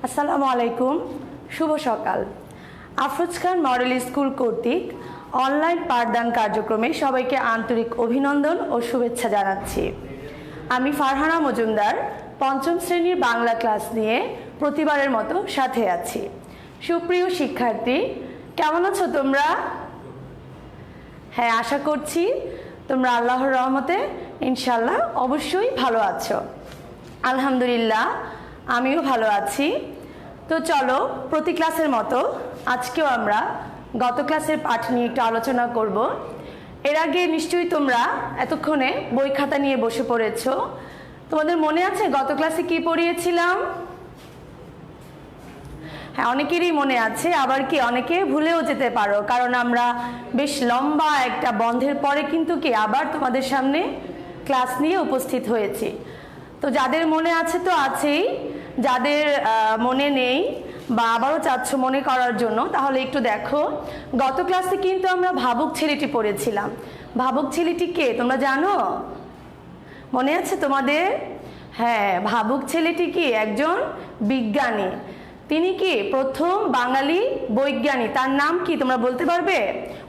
আসসালামু আলাইকুম, শুভ সকাল। আফরোজ খান মডেল স্কুল কর্তৃক অনলাইন পাঠদান কার্যক্রমে সবাইকে আন্তরিক অভিনন্দন ও শুভেচ্ছা জানাচ্ছি। আমি ফারহানা মজুমদার পঞ্চম শ্রেণীর বাংলা ক্লাস নিয়ে প্রতিবারের মতো সাথে আছি। সুপ্রিয় শিক্ষার্থী, কেমন আছো তোমরা? হ্যাঁ, আশা করছি তোমরা আল্লাহর রহমতে ইনশাল্লাহ অবশ্যই ভালো আছো। আলহামদুলিল্লাহ, আমিও ভালো আছি। তো চলো, প্রতি ক্লাসের মতো আজকেও আমরা গত ক্লাসের পাঠ নিয়ে একটু আলোচনা করব। এর আগে নিশ্চয়ই তোমরা এতক্ষণে বই খাতা নিয়ে বসে পড়েছো। তোমাদের মনে আছে গত ক্লাসে কি পড়িয়েছিলাম? হ্যাঁ, অনেকেরই মনে আছে, আবার কি অনেকে ভুলেও যেতে পারো, কারণ আমরা বেশ লম্বা একটা বন্ধের পরে কিন্তু কি আবার তোমাদের সামনে ক্লাস নিয়ে উপস্থিত হয়েছি। তো যাদের মনে আছে তো আছেই, যাদের মনে নেই বা আবারও চাচ্ছ মনে করার জন্য, তাহলে একটু দেখো। গত ক্লাসে কিন্তু আমরা ভাবুক ছেলেটি পড়েছিলাম। ভাবুক ছেলেটি কে তোমরা জানো? মনে আছে তোমাদের? হ্যাঁ, ভাবুক ছেলেটি কি একজন বিজ্ঞানী। তিনি কি প্রথম বাঙালি বৈজ্ঞানিক। তার নাম কি তোমরা বলতে পারবে?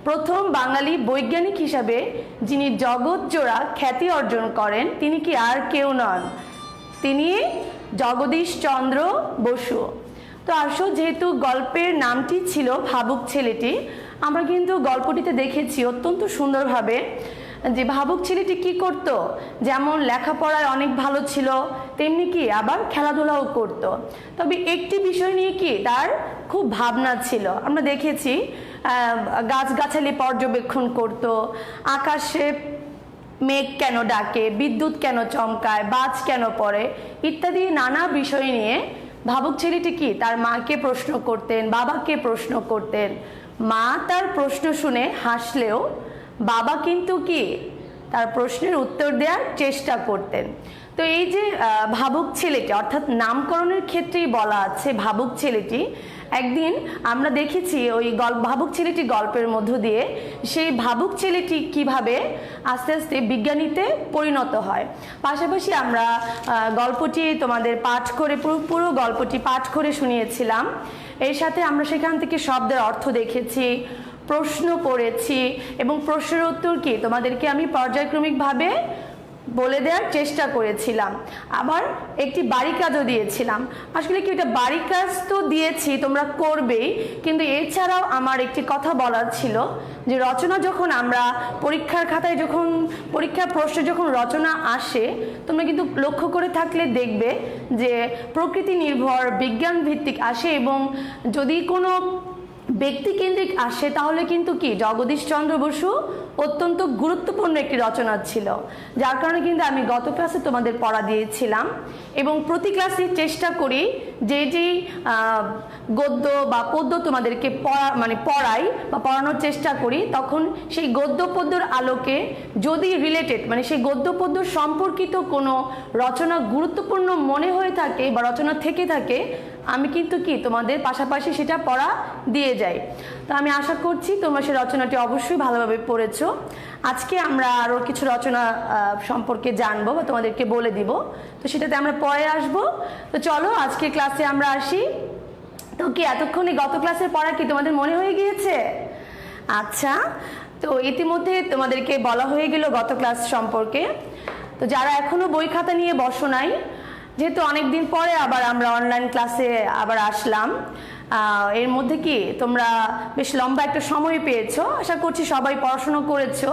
প্রথম বাঙালি বৈজ্ঞানিক হিসাবে যিনি জগৎজোড়া খ্যাতি অর্জন করেন তিনি কি আর কেউ নন, তিনি জগদীশ চন্দ্র বসু। তো আসো, যেহেতু গল্পের নামটি ছিল ভাবুক ছেলেটি, আমরা কিন্তু গল্পটিতে দেখেছি অত্যন্ত সুন্দরভাবে যে ভাবুক ছেলেটি কি করত। যেমন লেখাপড়ায় অনেক ভালো ছিল, তেমনি কি আবার খেলাধুলাও করত। তবে একটি বিষয় নিয়ে কি তার খুব ভাবনা ছিল। আমরা দেখেছি গাছগাছালি পর্যবেক্ষণ করত, আকাশে মেঘ কেন ডাকে, বিদ্যুৎ কেন চমকায়, বাজ কেন পড়ে ইত্যাদি নানা বিষয় নিয়ে ভাবুক ছেলেটি কি তার মাকে প্রশ্ন করতেন, বাবাকে প্রশ্ন করতেন। মা তার প্রশ্ন শুনে হাসলেও বাবা কিন্তু কি তার প্রশ্নের উত্তর দেওয়ার চেষ্টা করতেন। তো এই যে ভাবুক ছেলেটি, অর্থাৎ নামকরণের ক্ষেত্রেই বলা আছে ভাবুক ছেলেটি। একদিন আমরা দেখেছি ওই ভাবুক ছেলেটি গল্পের মধ্য দিয়ে সেই ভাবুক ছেলেটি কিভাবে আস্তে আস্তে বিজ্ঞানীতে পরিণত হয়। পাশাপাশি আমরা গল্পটি তোমাদের পাঠ করে পুরো গল্পটি পাঠ করে শুনিয়েছিলাম। এর সাথে আমরা সেখান থেকে শব্দের অর্থ দেখেছি, প্রশ্ন পড়েছি এবং প্রশ্নের উত্তর কি তোমাদেরকে আমি পর্যায়ক্রমিকভাবে বলে দেওয়ার চেষ্টা করেছিলাম। আবার একটি বাড়ি কাজও দিয়েছিলাম। আসলে কি এটা বাড়ি কাজ তো দিয়েছি, তোমরা করবেই, কিন্তু এছাড়াও আমার একটি কথা বলার ছিল যে রচনা যখন আমরা পরীক্ষার খাতায় যখন পরীক্ষার প্রশ্নে যখন রচনা আসে, তোমরা কিন্তু লক্ষ্য করে থাকলে দেখবে যে প্রকৃতি নির্ভর বিজ্ঞান ভিত্তিক আসে, এবং যদি কোনো ব্যক্তিকেন্দ্রিক আসে তাহলে কিন্তু কি জগদীশ চন্দ্র বসু অত্যন্ত গুরুত্বপূর্ণ একটি রচনা ছিল। যার কারণে কিন্তু আমি গত ক্লাসে তোমাদের পড়া দিয়েছিলাম, এবং প্রতি ক্লাসে চেষ্টা করি যে যেই গদ্য বা পদ্য তোমাদেরকে পড়াই বা পড়ানোর চেষ্টা করি, তখন সেই গদ্য পদ্যর আলোকে যদি রিলেটেড সেই গদ্য পদ্য সম্পর্কিত কোনো রচনা গুরুত্বপূর্ণ মনে হয়ে থাকে বা রচনা থেকে থাকে, আমি কিন্তু কি তোমাদের পাশাপাশি সেটা পড়া দিয়ে যাই। তো আমি আশা করছি তোমরা সেই রচনাটি অবশ্যই ভালোভাবে পড়েছো। আজকে আমরা আরও কিছু রচনা সম্পর্কে জানবো বা তোমাদেরকে বলে দিব, তো সেটাতে আমরা পরে আসবো। তো চলো আজকে ক্লাসে আমরা আসি। তো কি এতক্ষণে গত ক্লাসের পড়া কি তোমাদের মনে হয়ে গিয়েছে? আচ্ছা, তো ইতিমধ্যে তোমাদেরকে বলা হয়ে গেল গত ক্লাস সম্পর্কে। তো যারা এখনো বই খাতা নিয়ে বসো নাই, যেহেতু অনেকদিন পরে আবার আমরা অনলাইন ক্লাসে আবার আসলাম, এর মধ্যে কি তোমরা বেশ লম্বা একটা সময় পেয়েছো। আশা করছি সবাই পড়াশোনা করেছো।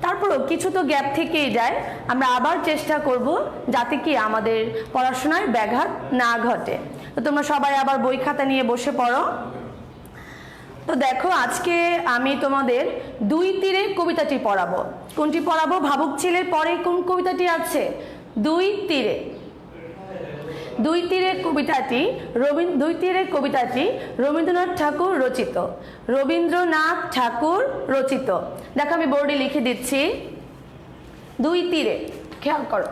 তারপরও কিছু তো গ্যাপ থেকেই যায়। আমরা আবার চেষ্টা করব যাতে কি আমাদের পড়াশোনায় ব্যাঘাত না ঘটে। তো তোমরা সবাই আবার বই খাতা নিয়ে বসে পড়ো। তো দেখো, আজকে আমি তোমাদের দুই তীরে কবিতাটি পড়াবো। কোনটি পড়াবো? ভাবুক ছেলের পরে কোন কবিতাটি আছে? দুই তীরে। দুই তীরের কবিতাটি রবীন্দ্রনাথ ঠাকুর রচিত। রবীন্দ্রনাথ ঠাকুর রচিত। দেখো আমি বোর্ডে লিখে দিচ্ছি, দুই তীরে। খেয়াল করো।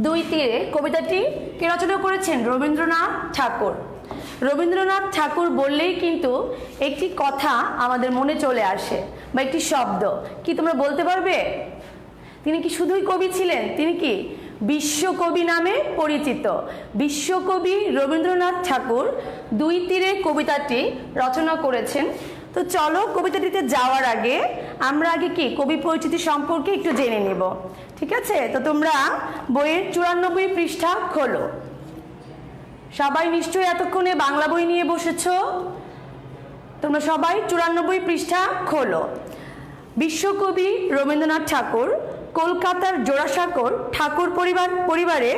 দুই তীরে কবিতাটি কে রচনা করেছেন? রবীন্দ্রনাথ ঠাকুর। রবীন্দ্রনাথ ঠাকুর বললেই কিন্তু একটি কথা আমাদের মনে চলে আসে বা একটি শব্দ, কি তোমরা বলতে পারবে? তিনি কি শুধুই কবি ছিলেন? তিনি কি বিশ্বকবি নামে পরিচিত। বিশ্বকবি রবীন্দ্রনাথ ঠাকুর দুই তীরে কবিতাটি রচনা করেছেন। তো চলো কবিতাটিতে যাওয়ার আগে আমরা আগে কি কবি পরিচিতি সম্পর্কে একটু জেনে নেব, ঠিক আছে? তো তোমরা বইয়ের 94 পৃষ্ঠা খোলো। সবাই নিশ্চয়ই এতক্ষণে বাংলা বই নিয়ে বসেছো। তোমরা সবাই 94 পৃষ্ঠা খোলো। বিশ্বকবি রবীন্দ্রনাথ ঠাকুর কলকাতার জোড়াসাঁকোর ঠাকুর পরিবারে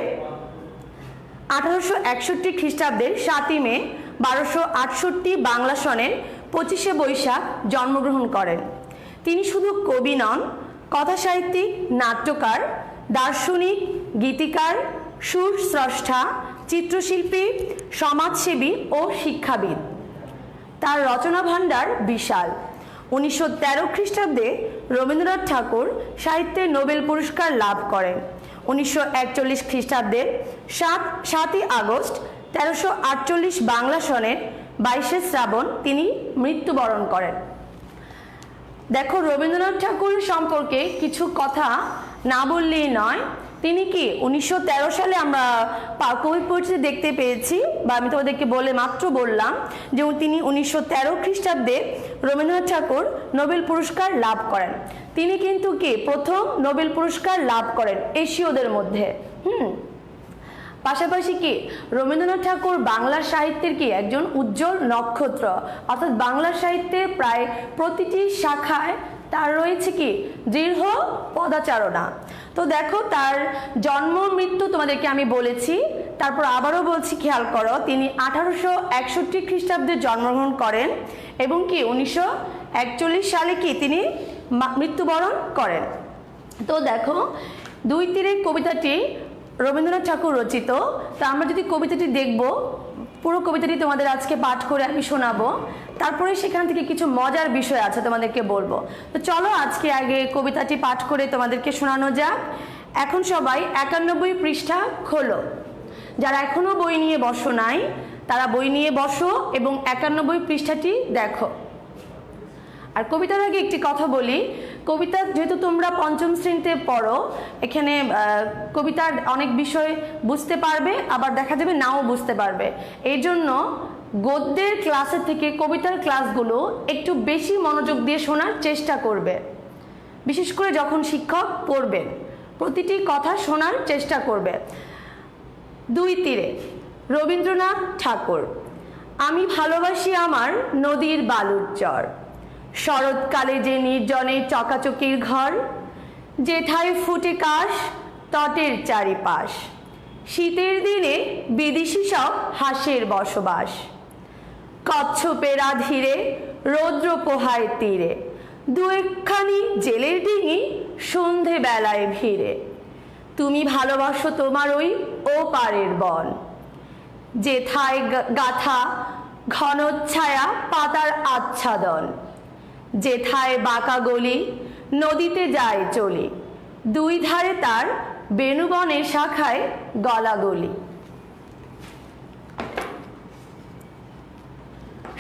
1861 খ্রিস্টাব্দের 7ই মে 1268 বাংলা সনের 25শে বৈশাখ জন্মগ্রহণ করেন। তিনি শুধু কবি নন, কথাসাহিত্যিক, নাট্যকার, দার্শনিক, গীতিকার, সুর স্রষ্টা, চিত্রশিল্পী, সমাজসেবী ও শিক্ষাবিদ। তার রচনা ভাণ্ডার বিশাল। 1913 খ্রিস্টাব্দে রবীন্দ্রনাথ ঠাকুর সাহিত্যে নোবেল পুরস্কার লাভ করেন। 1941 খ্রিস্টাব্দের 7ই আগস্ট 1348 বাংলা সনের 22শে শ্রাবণ তিনি মৃত্যুবরণ করেন। দেখো রবীন্দ্রনাথ ঠাকুর সম্পর্কে কিছু কথা না বললেই নয়। তিনি কি 1913 সালে আমরা কবি পরিচিতি দেখতে পেয়েছি, বা আমি তোমাদেরকে মাত্র বললাম যে তিনি 1913 খ্রিস্টাব্দে রবীন্দ্রনাথ ঠাকুর নোবেল পুরস্কার লাভ করেন। তিনি কিন্তু কি প্রথম নোবেল পুরস্কার লাভ করেন এশীয়দের মধ্যে। পাশাপাশি কি রবীন্দ্রনাথ ঠাকুর বাংলা সাহিত্যের কি একজন উজ্জ্বল নক্ষত্র, অর্থাৎ বাংলা সাহিত্যের প্রায় প্রতিটি শাখায় তার রয়েছে কি দৃঢ় পদাচারণা। তো দেখো তার জন্ম মৃত্যু তোমাদেরকে আমি বলেছি, তারপর আবারও বলছি, খেয়াল করো। তিনি 1861 খ্রিস্টাব্দে জন্মগ্রহণ করেন এবং কি 1941 সালে কি তিনি মৃত্যুবরণ করেন। তো দেখো দুই তীরে কবিতাটি রবীন্দ্রনাথ ঠাকুর রচিত। তো আমরা যদি কবিতাটি দেখব, পুরো কবিতাটি তোমাদের আজকে পাঠ করে আমি শোনাবো, তারপরে সেখান থেকে কিছু মজার বিষয় আছে তোমাদেরকে বলবো। তো চলো আজকে আগে কবিতাটি পাঠ করে তোমাদেরকে শোনানো যাক। এখন সবাই 91 পৃষ্ঠা খোলো। যারা এখনো বই নিয়ে বসো নাই তারা বই নিয়ে বসো এবং 91 পৃষ্ঠাটি দেখো। আর কবিতার আগে একটি কথা বলি, কবিতা যেহেতু তোমরা পঞ্চম শ্রেণীতে পড়ো, এখানে কবিতার অনেক বিষয় বুঝতে পারবে, আবার দেখা যাবে নাও বুঝতে পারবে। এই জন্য গদ্যের ক্লাসের থেকে কবিতার ক্লাসগুলো একটু বেশি মনোযোগ দিয়ে শোনার চেষ্টা করবে, বিশেষ করে যখন শিক্ষক পড়বেন প্রতিটি কথা শোনার চেষ্টা করবে। দুই তীরে রবীন্দ্রনাথ ঠাকুর। আমি ভালোবাসি আমার নদীর বালুর চর, শরৎকালে যে নির্জনে চকাচকির ঘর, যেথায় ফুটে কাশ তটের চারিপাশ, শীতের দিনে বিদেশি সব হাঁসের বসবাস, কচ্ছপেরা ধীরে রৌদ্র পোহায় তীরে, দু একখানি জেলের ডিঙি সন্ধে বেলায় ভিড়ে, তুমি ভালোবাসো তোমার ওই ও পারের বন, যেথায় গাথা ঘনচ্ছায়া পাতার আচ্ছাদন, যেথায় বাঁকা গলি নদীতে যায় চলি, দুই ধারে তার বেণুবনের শাখায় গলাগলি,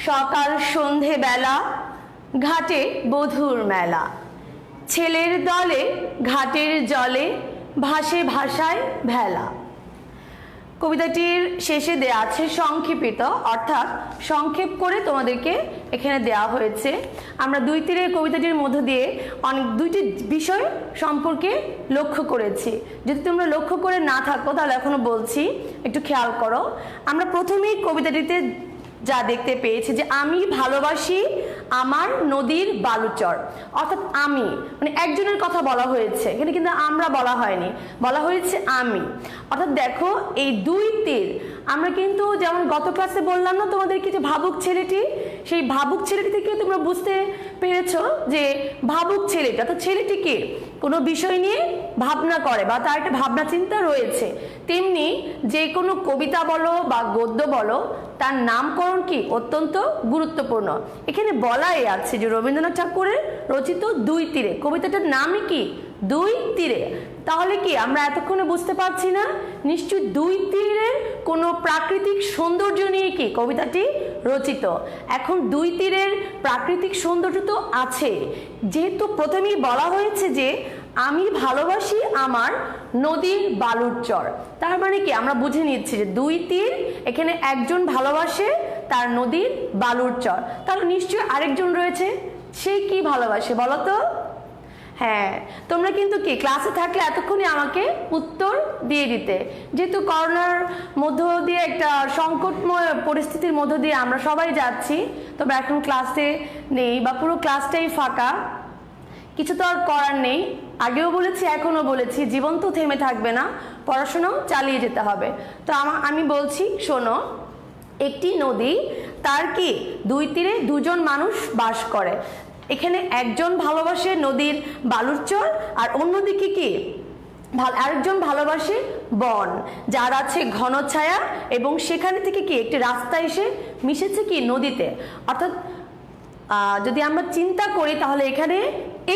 সকাল সন্ধে বেলা ঘাটে বধুর মেলা, ছেলের দলে ঘাটের জলে ভাসে ভাষায় ভেলা। কবিতাটির শেষে দেয়া আছে সংক্ষেপিত, অর্থাৎ সংক্ষেপ করে তোমাদেরকে এখানে দেয়া হয়েছে। আমরা দুই তীরের কবিতাটির মধ্য দিয়ে দুইটি বিষয় সম্পর্কে লক্ষ্য করেছি। যদি তোমরা লক্ষ্য করে না থাকো তাহলে এখনো বলছি, একটু খেয়াল করো। আমরা প্রথমেই কবিতাটিতে যা দেখতে পেয়েছি যে আমি ভালোবাসি আমার নদীর বালুচর, অর্থাৎ আমি মানে একজনের কথা বলা হয়েছে, এখানে কিন্তু আমরা বলা হয়নি, বলা হয়েছে আমি। অর্থাৎ দেখো এই দুই তীর আমরা কিন্তু যেমন গত ক্লাসে বললাম না তোমাদেরকে যে ভাবুক ছেলেটি, সেই ভাবুক ছেলেটি থেকে তোমরা বুঝতে পেরেছো যে ভাবুক ছেলেটা, তো ছেলেটি কি কোনো বিষয় নিয়ে ভাবনা করে বা তার একটা ভাবনা চিন্তা রয়েছে। তেমনি যে কোনো কবিতা বলো বা গদ্য বলো তার নামকরণ কি অত্যন্ত গুরুত্বপূর্ণ। এখানে বলাই আছে যে রবীন্দ্রনাথ ঠাকুরের রচিত দুই তীরে, কবিতাটার নামই কি দুই তীরে। তাহলে কি আমরা এতক্ষণে বুঝতে পারছি না? নিশ্চয়ই দুই তীরের কোনো প্রাকৃতিক সৌন্দর্য নিয়ে কি কবিতাটি রচিত। এখন দুই তীরের প্রাকৃতিক সৌন্দর্য তো আছে, যেহেতু প্রথমেই বলা হয়েছে যে আমি ভালোবাসি আমার নদীর বালুর চর, তার মানে কি আমরা বুঝে নিচ্ছি যে দুই তীর, এখানে একজন ভালোবাসে তার নদীর বালুর চর, তাহলে নিশ্চয়ই আরেকজন রয়েছে, সে কি ভালোবাসে বলো তো? হ্যাঁ, তোমরা কিন্তু কি ক্লাসে থাকলে এতক্ষণে আমাকে উত্তর দিয়ে দিতে, যেহেতু করোনার মধ্য দিয়ে একটা সংকটময় পরিস্থিতির মধ্য দিয়ে আমরা সবাই যাচ্ছি, তবে এখন ক্লাসে নেই বা পুরো ক্লাসটাই ফাঁকা, কিছু তো আর করার নেই। আগেও বলেছি, এখনো বলেছি, জীবন তো থেমে থাকবে না, পড়াশোনাও চালিয়ে যেতে হবে। তো আমি বলছি, শোনো, একটি নদী, তার কি দুই তীরে দুজন মানুষ বাস করে। এখানে একজন ভালোবাসে নদীর বালুর চর, আর অন্যদিকে কি আরেকজন ভালোবাসে বন, যার আছে ঘন ছায়া, এবং সেখানে থেকে কি একটি রাস্তা এসে মিশেছে কি নদীতে। অর্থাৎ যদি আমরা চিন্তা করি তাহলে এখানে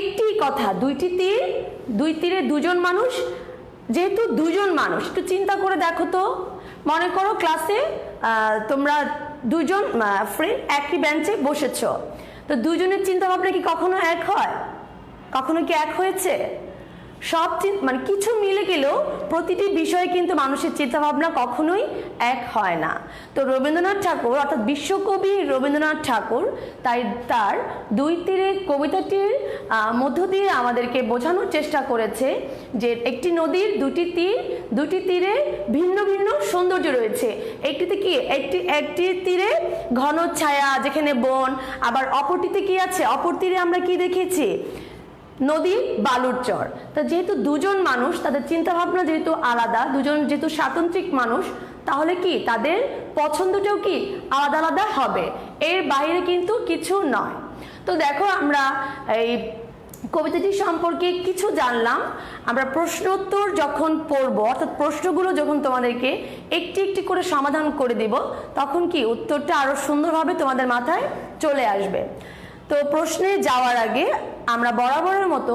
একটি কথা, দুইটি তীর, দুই তীরে দুজন মানুষ, যেহেতু দুজন মানুষ, একটু চিন্তা করে দেখো তো, মনে করো ক্লাসে তোমরা দুজন ফ্রেন্ড একই বেঞ্চে বসেছ, তো দুজনের চিন্তা ভাবনা কি কখনো এক হয়? কখনো কি এক হয়েছে? সব মানে কিছু মিলে গেলেও প্রতিটি বিষয়ে কিন্তু মানুষের চিন্তা ভাবনা কখনোই এক হয় না। তো রবীন্দ্রনাথ ঠাকুর, অর্থাৎ বিশ্বকবি রবীন্দ্রনাথ ঠাকুর, তার দুই তীরে কবিতাটির মধ্য দিয়ে আমাদেরকে বোঝানোর চেষ্টা করেছে যে একটি নদীর দুটি তীরে ভিন্ন ভিন্ন সৌন্দর্য রয়েছে। একটিতে কি একটি তীরে ঘন ছায়া, যেখানে বন, আবার অপরটিতে কি আছে, অপর তীরে আমরা কি দেখেছি, নদীর বালুর চর। তা যেহেতু দুজন মানুষ, তাদের চিন্তা ভাবনা যেহেতু আলাদা, দুজন যেহেতু স্বাতন্ত্রিক মানুষ, তাহলে কি তাদের পছন্দটাও কি আলাদা আলাদা হবে, এর বাইরে কিন্তু কিছু নয়। তো দেখো, আমরা এই কবিতাটি সম্পর্কে কিছু জানলাম। আমরা প্রশ্ন উত্তর যখন পড়ব, অর্থাৎ প্রশ্নগুলো যখন তোমাদেরকে একটি একটি করে সমাধান করে দিব, তখন কি উত্তরটা আরো সুন্দরভাবে তোমাদের মাথায় চলে আসবে। তো প্রশ্নে যাওয়ার আগে আমরা বরাবরের মতো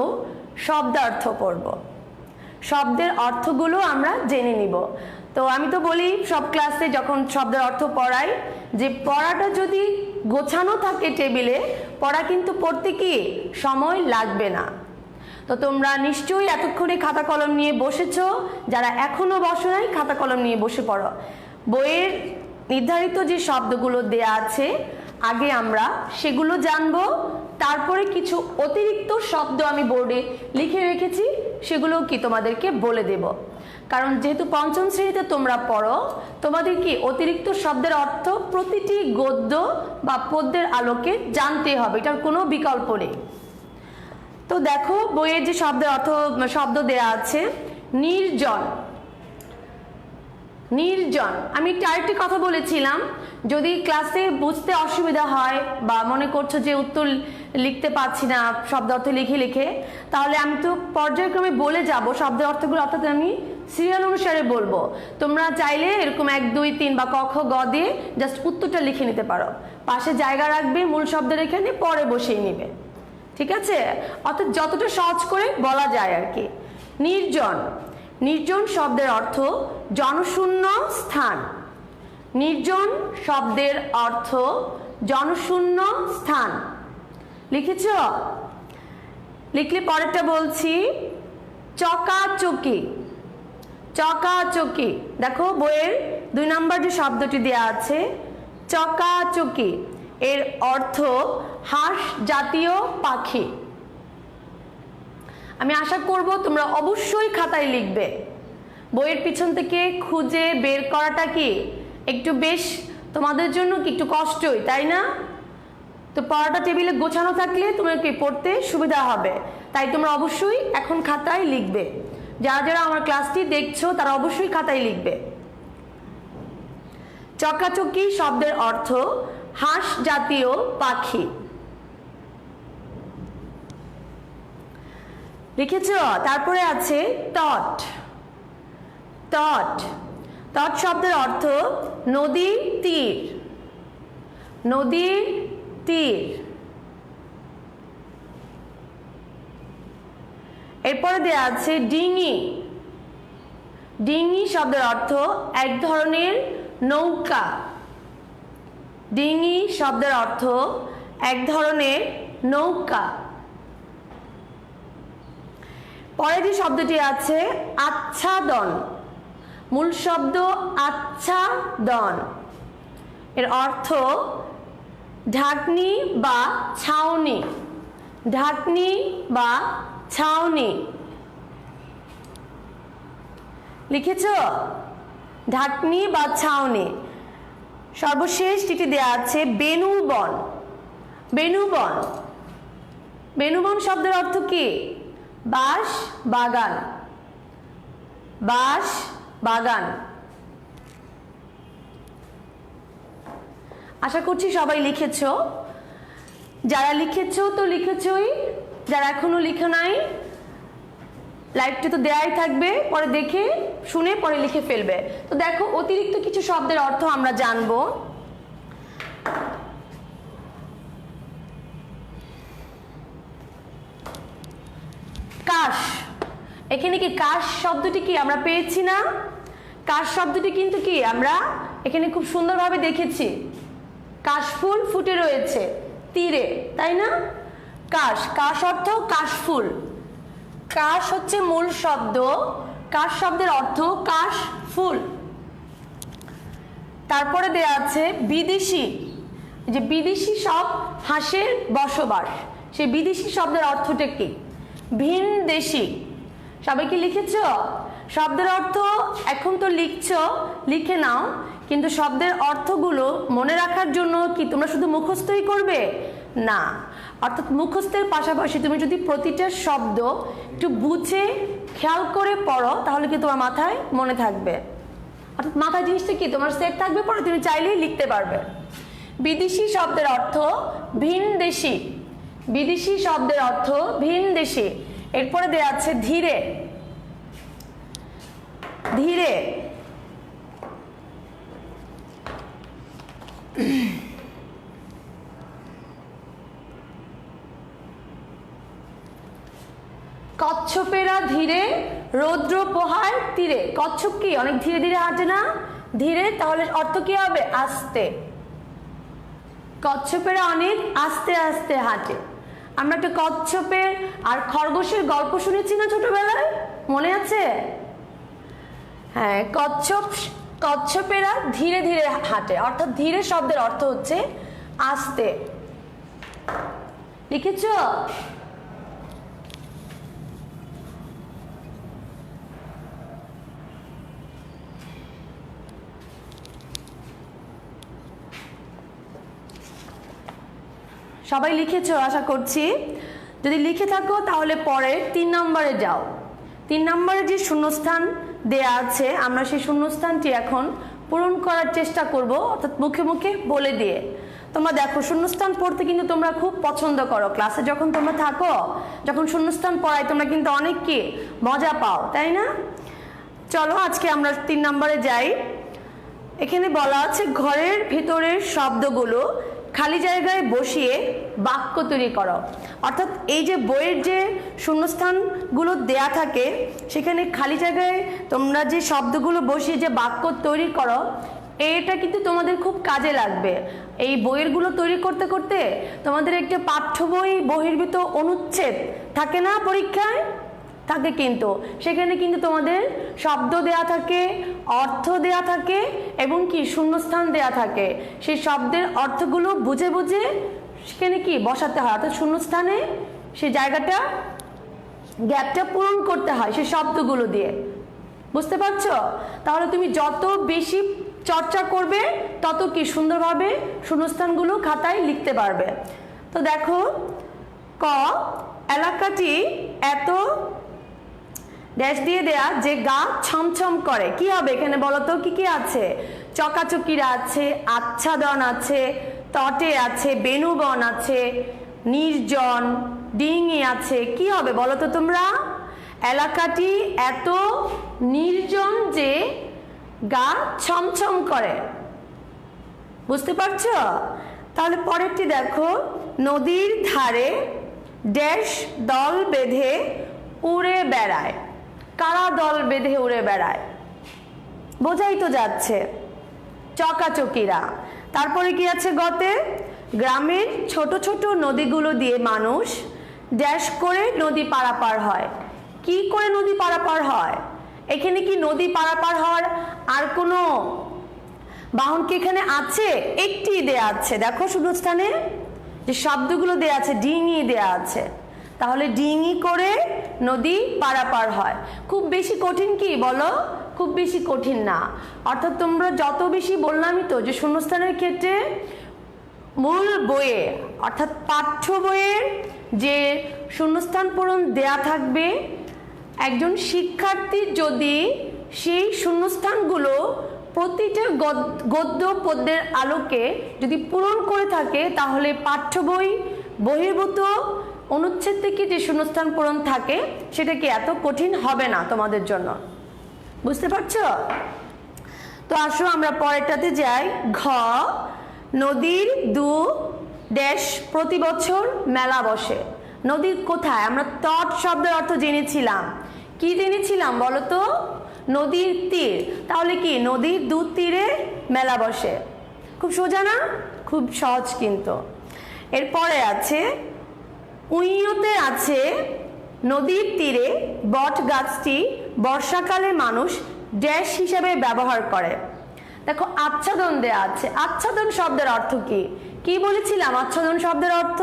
শব্দার্থ পড়ব, শব্দের অর্থগুলো আমরা জেনে নিব। তো আমি তো বলি সব ক্লাসে যখন শব্দের অর্থ পড়াই, যে পড়াটা যদি গোছানো থাকে টেবিলে, পড়া কিন্তু পড়তে কি সময় লাগবে না। তো তোমরা নিশ্চয়ই এতক্ষণে খাতা কলম নিয়ে বসেছ, যারা এখনো বসো নাই খাতা কলম নিয়ে বসে পড়ো। বইয়ের নির্ধারিত যে শব্দগুলো দেয়া আছে, আগে আমরা সেগুলো জানবো, তারপরে কিছু অতিরিক্ত শব্দ আমি বোর্ডে লিখে রেখেছি, সেগুলো কি তোমাদেরকে বলে দেব। কারণ যেহেতু পঞ্চম শ্রেণীতে তোমরা পড়ো, তোমাদের কি অতিরিক্ত শব্দের অর্থ প্রতিটি গদ্য বা পদ্যের আলোকে জানতে হবে, এটার কোনো বিকল্প নেই। তো দেখো, বইয়ের যে শব্দ দেয়া আছে, নির্জন। নির্জন, আমি আরেকটি কথা বলেছিলাম, যদি ক্লাসে বুঝতে অসুবিধা হয় বা মনে করছো যে উত্তর লিখতে পারছি না শব্দ অর্থ লিখে লিখে, তাহলে আমি তো পর্যায়ক্রমে বলে যাব শব্দের অর্থগুলো, অর্থাৎ আমি সিরিয়াল অনুসারে বলবো। তোমরা চাইলে এরকম 1, 2, 3 বা ক, খ, গ দিয়ে জাস্ট উত্তরটা লিখে নিতে পারো, পাশে জায়গা রাখবে মূল শব্দের এখানে, পরে বসিয়ে নিবে, ঠিক আছে? অর্থাৎ যতটা সহজ করে বলা যায় আর কি। নির্জন, নির্জন শব্দের অর্থ জনশূন্য স্থান। নির্জন শব্দের অর্থ জনশূন্য স্থান। লিখেছ? লিখলে পরেরটা বলছি, চকাচকি। চকাচকি, দেখো বইয়ের 2 নম্বর যে শব্দটি দেয়া আছে, চকাচকি, এর অর্থ হাঁস জাতীয় পাখি। আমি আশা করব তোমরা অবশ্যই খাতায় লিখবে। বইয়ের পিছন থেকে খুঁজে বের করাটা কি একটু বেশ তোমাদের জন্য কি একটু কষ্টই, তাই না? তো পড়াটা টেবিলে গোছানো থাকলে তোমাকে পড়তে সুবিধা হবে, তাই তোমরা অবশ্যই এখন খাতায় লিখবে। যারা যারা আমার ক্লাসটি দেখছো তারা অবশ্যই খাতায় লিখবে। চকাচকি শব্দের অর্থ হাঁস জাতীয় পাখি। লিখেছ? তারপরে আছে তট। তট, তট শব্দের অর্থ নদীর তীর। নদীর তীর। এরপরে দেয়া আছে ডিঙি। ডিঙি শব্দের অর্থ এক ধরনের নৌকা। ডিঙি শব্দের অর্থ এক ধরনের নৌকা। পরে যে শব্দটি আছে আচ্ছাদন, মূল শব্দ আচ্ছাদন, এর অর্থ ঢাকনি বা ছাউনি। ঢাকনি বা ছাউনি, লিখেছ? ঢাকনি বা ছাউনি। সর্বশেষ যেটি দেয়া আছে বেণুবন। বেণুবন, বেণুবন শব্দের অর্থ কি? বাঁশ বাগান। বাঁশ বাগান। আশা করছি সবাই লিখেছ। যারা লিখেছ তো লিখেছই, যারা এখনো লিখে নাই লাইভটি তো দেয়াই থাকবে, পরে দেখে শুনে পরে লিখে ফেলবে। তো দেখো অতিরিক্ত কিছু শব্দের অর্থ আমরা জানবো। কাশ, এখানে কি কাশ শব্দটি কি আমরা পেয়েছি না? কাশ শব্দটি কিন্তু কি আমরা এখানে খুব সুন্দরভাবে দেখেছি। কাশফুল ফুটে রয়েছে তীরে, তাই না? কাশ, কাশ অর্থ কাশফুল। কাশ হচ্ছে মূল শব্দ, কাশ শব্দের অর্থ কাশফুল। তারপরে দেয়া আছে বিদেশি। যে বিদেশি সব হাঁসের বসবাস, সেই বিদেশি শব্দের অর্থটা কি? ভিনদেশি। সবাই কি লিখেছ? শব্দের অর্থ এখন তো লিখছ, লিখে নাও, কিন্তু শব্দের অর্থগুলো মনে রাখার জন্য কি তোমরা শুধু মুখস্থই করবে? না, অর্থাৎ মুখস্থের পাশাপাশি তুমি যদি প্রতিটা শব্দ একটু বুঝে খেয়াল করে পড়ো তাহলে কি তোমার মাথায় মনে থাকবে। অর্থাৎ মাথায় জিনিসটা কি তোমার সেট থাকবে, পরে তুমি চাইলেই লিখতে পারবে। বিদেশি শব্দের অর্থ ভিনদেশি। বিদেশি শব্দের অর্থ ভিনদেশি। এরপরে দেয়া আছে ধীরে। ধীরে, কচ্ছপেরা ধীরে রৌদ্র পোহার তীরে। কচ্ছপ কি অনেক ধীরে ধীরে হাঁটে না? ধীরে, তাহলে অর্থ কি হবে? আস্তে। কচ্ছপেরা অনেক আস্তে আস্তে হাঁটে। আমরা একটা কচ্ছপের আর খরগোশের গল্প শুনেছি না ছোটবেলায়, মনে আছে? হ্যাঁ, কচ্ছপেরা ধীরে ধীরে হাঁটে, অর্থাৎ ধীরে শব্দের অর্থ হচ্ছে আস্তে। লিখেছ? সবাই লিখেছ আশা করছি। যদি লিখে থাকো তাহলে পরে 3 নম্বরে যাও। 3 নম্বরে যে শূন্যস্থান দেয়া আছে আমরা সেই শূন্যস্থানটি এখন পূরণ করার চেষ্টা করব, অর্থাৎ মুখে মুখে বলে দিয়ে। তোমরা দেখো শূন্যস্থান পড়তে কিন্তু তোমরা খুব পছন্দ করো। ক্লাসে যখন তোমরা থাকো, যখন শূন্যস্থান পড়াই তোমরা কিন্তু অনেক কি মজা পাও, তাই না? চলো আজকে আমরা 3 নম্বরে যাই। এখানে বলা আছে ঘরের ভিতরের শব্দগুলো খালি জায়গায় বসিয়ে বাক্য তৈরি করো। অর্থাৎ এই যে বইয়ের যে শূন্যস্থানগুলো দেয়া থাকে সেখানে খালি জায়গায় তোমরা যে শব্দগুলো বসিয়ে যে বাক্য তৈরি করো, এটা কিন্তু তোমাদের খুব কাজে লাগবে। এই বইয়েরগুলো তৈরি করতে করতে তোমাদের একটা পাঠ্য বই বহির্ভূত অনুচ্ছেদ থাকে না পরীক্ষায়? থাকে, কিন্তু সেখানে কিন্তু তোমাদের শব্দ দেয়া থাকে, অর্থ দেয়া থাকে এবং কি শূন্যস্থান দেয়া থাকে। সেই শব্দের অর্থগুলো বুঝে বুঝে সেখানে কি বসাতে হয়, অর্থাৎ শূন্যস্থানে সেই জায়গাটা গ্যাপটা পূরণ করতে হয় সেই শব্দগুলো দিয়ে। বুঝতে পারছো? তাহলে তুমি যত বেশি চর্চা করবে তত কি সুন্দরভাবে শূন্যস্থানগুলো খাতায় লিখতে পারবে। তো দেখো, ক এলাকাটি এত ড্যাশ দিয়ে দেয়া যে গা ছমছম করে। কি হবে এখানে বলো তো? কি কি আছে? চকাচকিরা আছে, আচ্ছাদন আছে, তটে আছে, বেণুবন আছে, নির্জন, ডিঙি আছে। কি হবে বলো তো তোমরা? এলাকাটি এত নির্জন যে গা ছমছম করে। বুঝতে পারছো? তাহলে পরেরটি দেখো, নদীর ধারে ড্যাশ দল বেঁধে উড়ে বেড়ায়। কারা দল বেঁধে উড়ে বেড়ায়? বোঝাই তো যাচ্ছে, চকাচকিরা। তারপরে কি আছে গতে? গ্রামের ছোট ছোট নদীগুলো দিয়ে মানুষ ড্যাশ করে নদী পারাপার হয়। কি করে নদী পারাপার হয়? এখানে কি নদী পারাপার হওয়ার আর কোনো বাহন কি এখানে আছে? একটি দেয়া আছে, দেখো শূন্যস্থানে যে শব্দগুলো দেয়া আছে, ডিঙি দেয়া আছে। তাহলে ডিঙি করে নদী পারাপার হয়। খুব বেশি কঠিন কি বলো? খুব বেশি কঠিন না। অর্থাৎ তোমরা যত বেশি, বললামই তো যে শূন্যস্থানের ক্ষেত্রে মূল বইয়ে অর্থাৎ পাঠ্য বইয়ের যে শূন্যস্থান পূরণ দেয়া থাকবে, একজন শিক্ষার্থী যদি সেই শূন্যস্থানগুলো প্রতিটা গদ্য পদ্যের আলোকে যদি পূরণ করে থাকে, তাহলে পাঠ্য বই বহির্ভূত অনুচ্ছেদ থেকে যে শূন্যস্থান পূরণ থাকে সেটা কি এত কঠিন হবে না তোমাদের জন্য। বুঝতে পারছো? তো আসো আমরা পরেরটাতে যাই। ঘ, নদীর দু ড্যাশ প্রতি বছর মেলা বসে। নদীর কোথায়? আমরা তট শব্দের অর্থ জেনেছিলাম। কি জেনেছিলাম বলো তো? নদীর তীর। তাহলে কি নদীর দু তীরে মেলা বসে। খুব সোজা না? খুব সহজ কিন্তু। এরপরে আছে উইয়তে আছে নদীর তীরে বট গাছটি বর্ষাকালে মানুষ ড্যাশ হিসেবে ব্যবহার করে। দেখো আচ্ছাদন দেয়া আছে। আচ্ছাদন শব্দের অর্থ কি? কি বলেছিলাম আচ্ছাদন শব্দের অর্থ?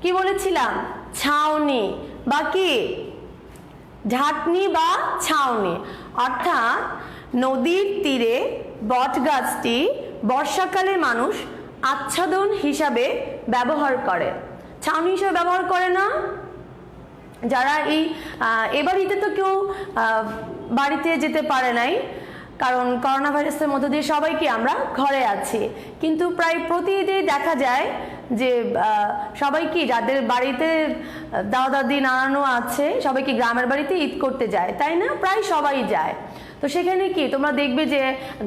কি বলেছিলাম? ছাউনি বা কি ঢাকনি বা ছাউনি। অর্থাৎ নদীর তীরে বট গাছটি বর্ষাকালে মানুষ আচ্ছাদন হিসাবে ব্যবহার করে। ছাউনি হিসাবে ব্যবহার করে না? যারা এবার ঈদে তো কেউ বাড়িতে যেতে পারে নাই, কারণ করোনা ভাইরাসের মধ্য দিয়ে সবাইকে আমরা ঘরে আছি। কিন্তু প্রায় প্রতি ঈদে দেখা যায় যে সবাই কি যাদের বাড়িতে দাদা দাদি নানানো আছে সবাই কি গ্রামের বাড়িতে ঈদ করতে যায়, তাই না? প্রায় সবাই যায়। তো সেখানে কি তোমরা দেখবে যে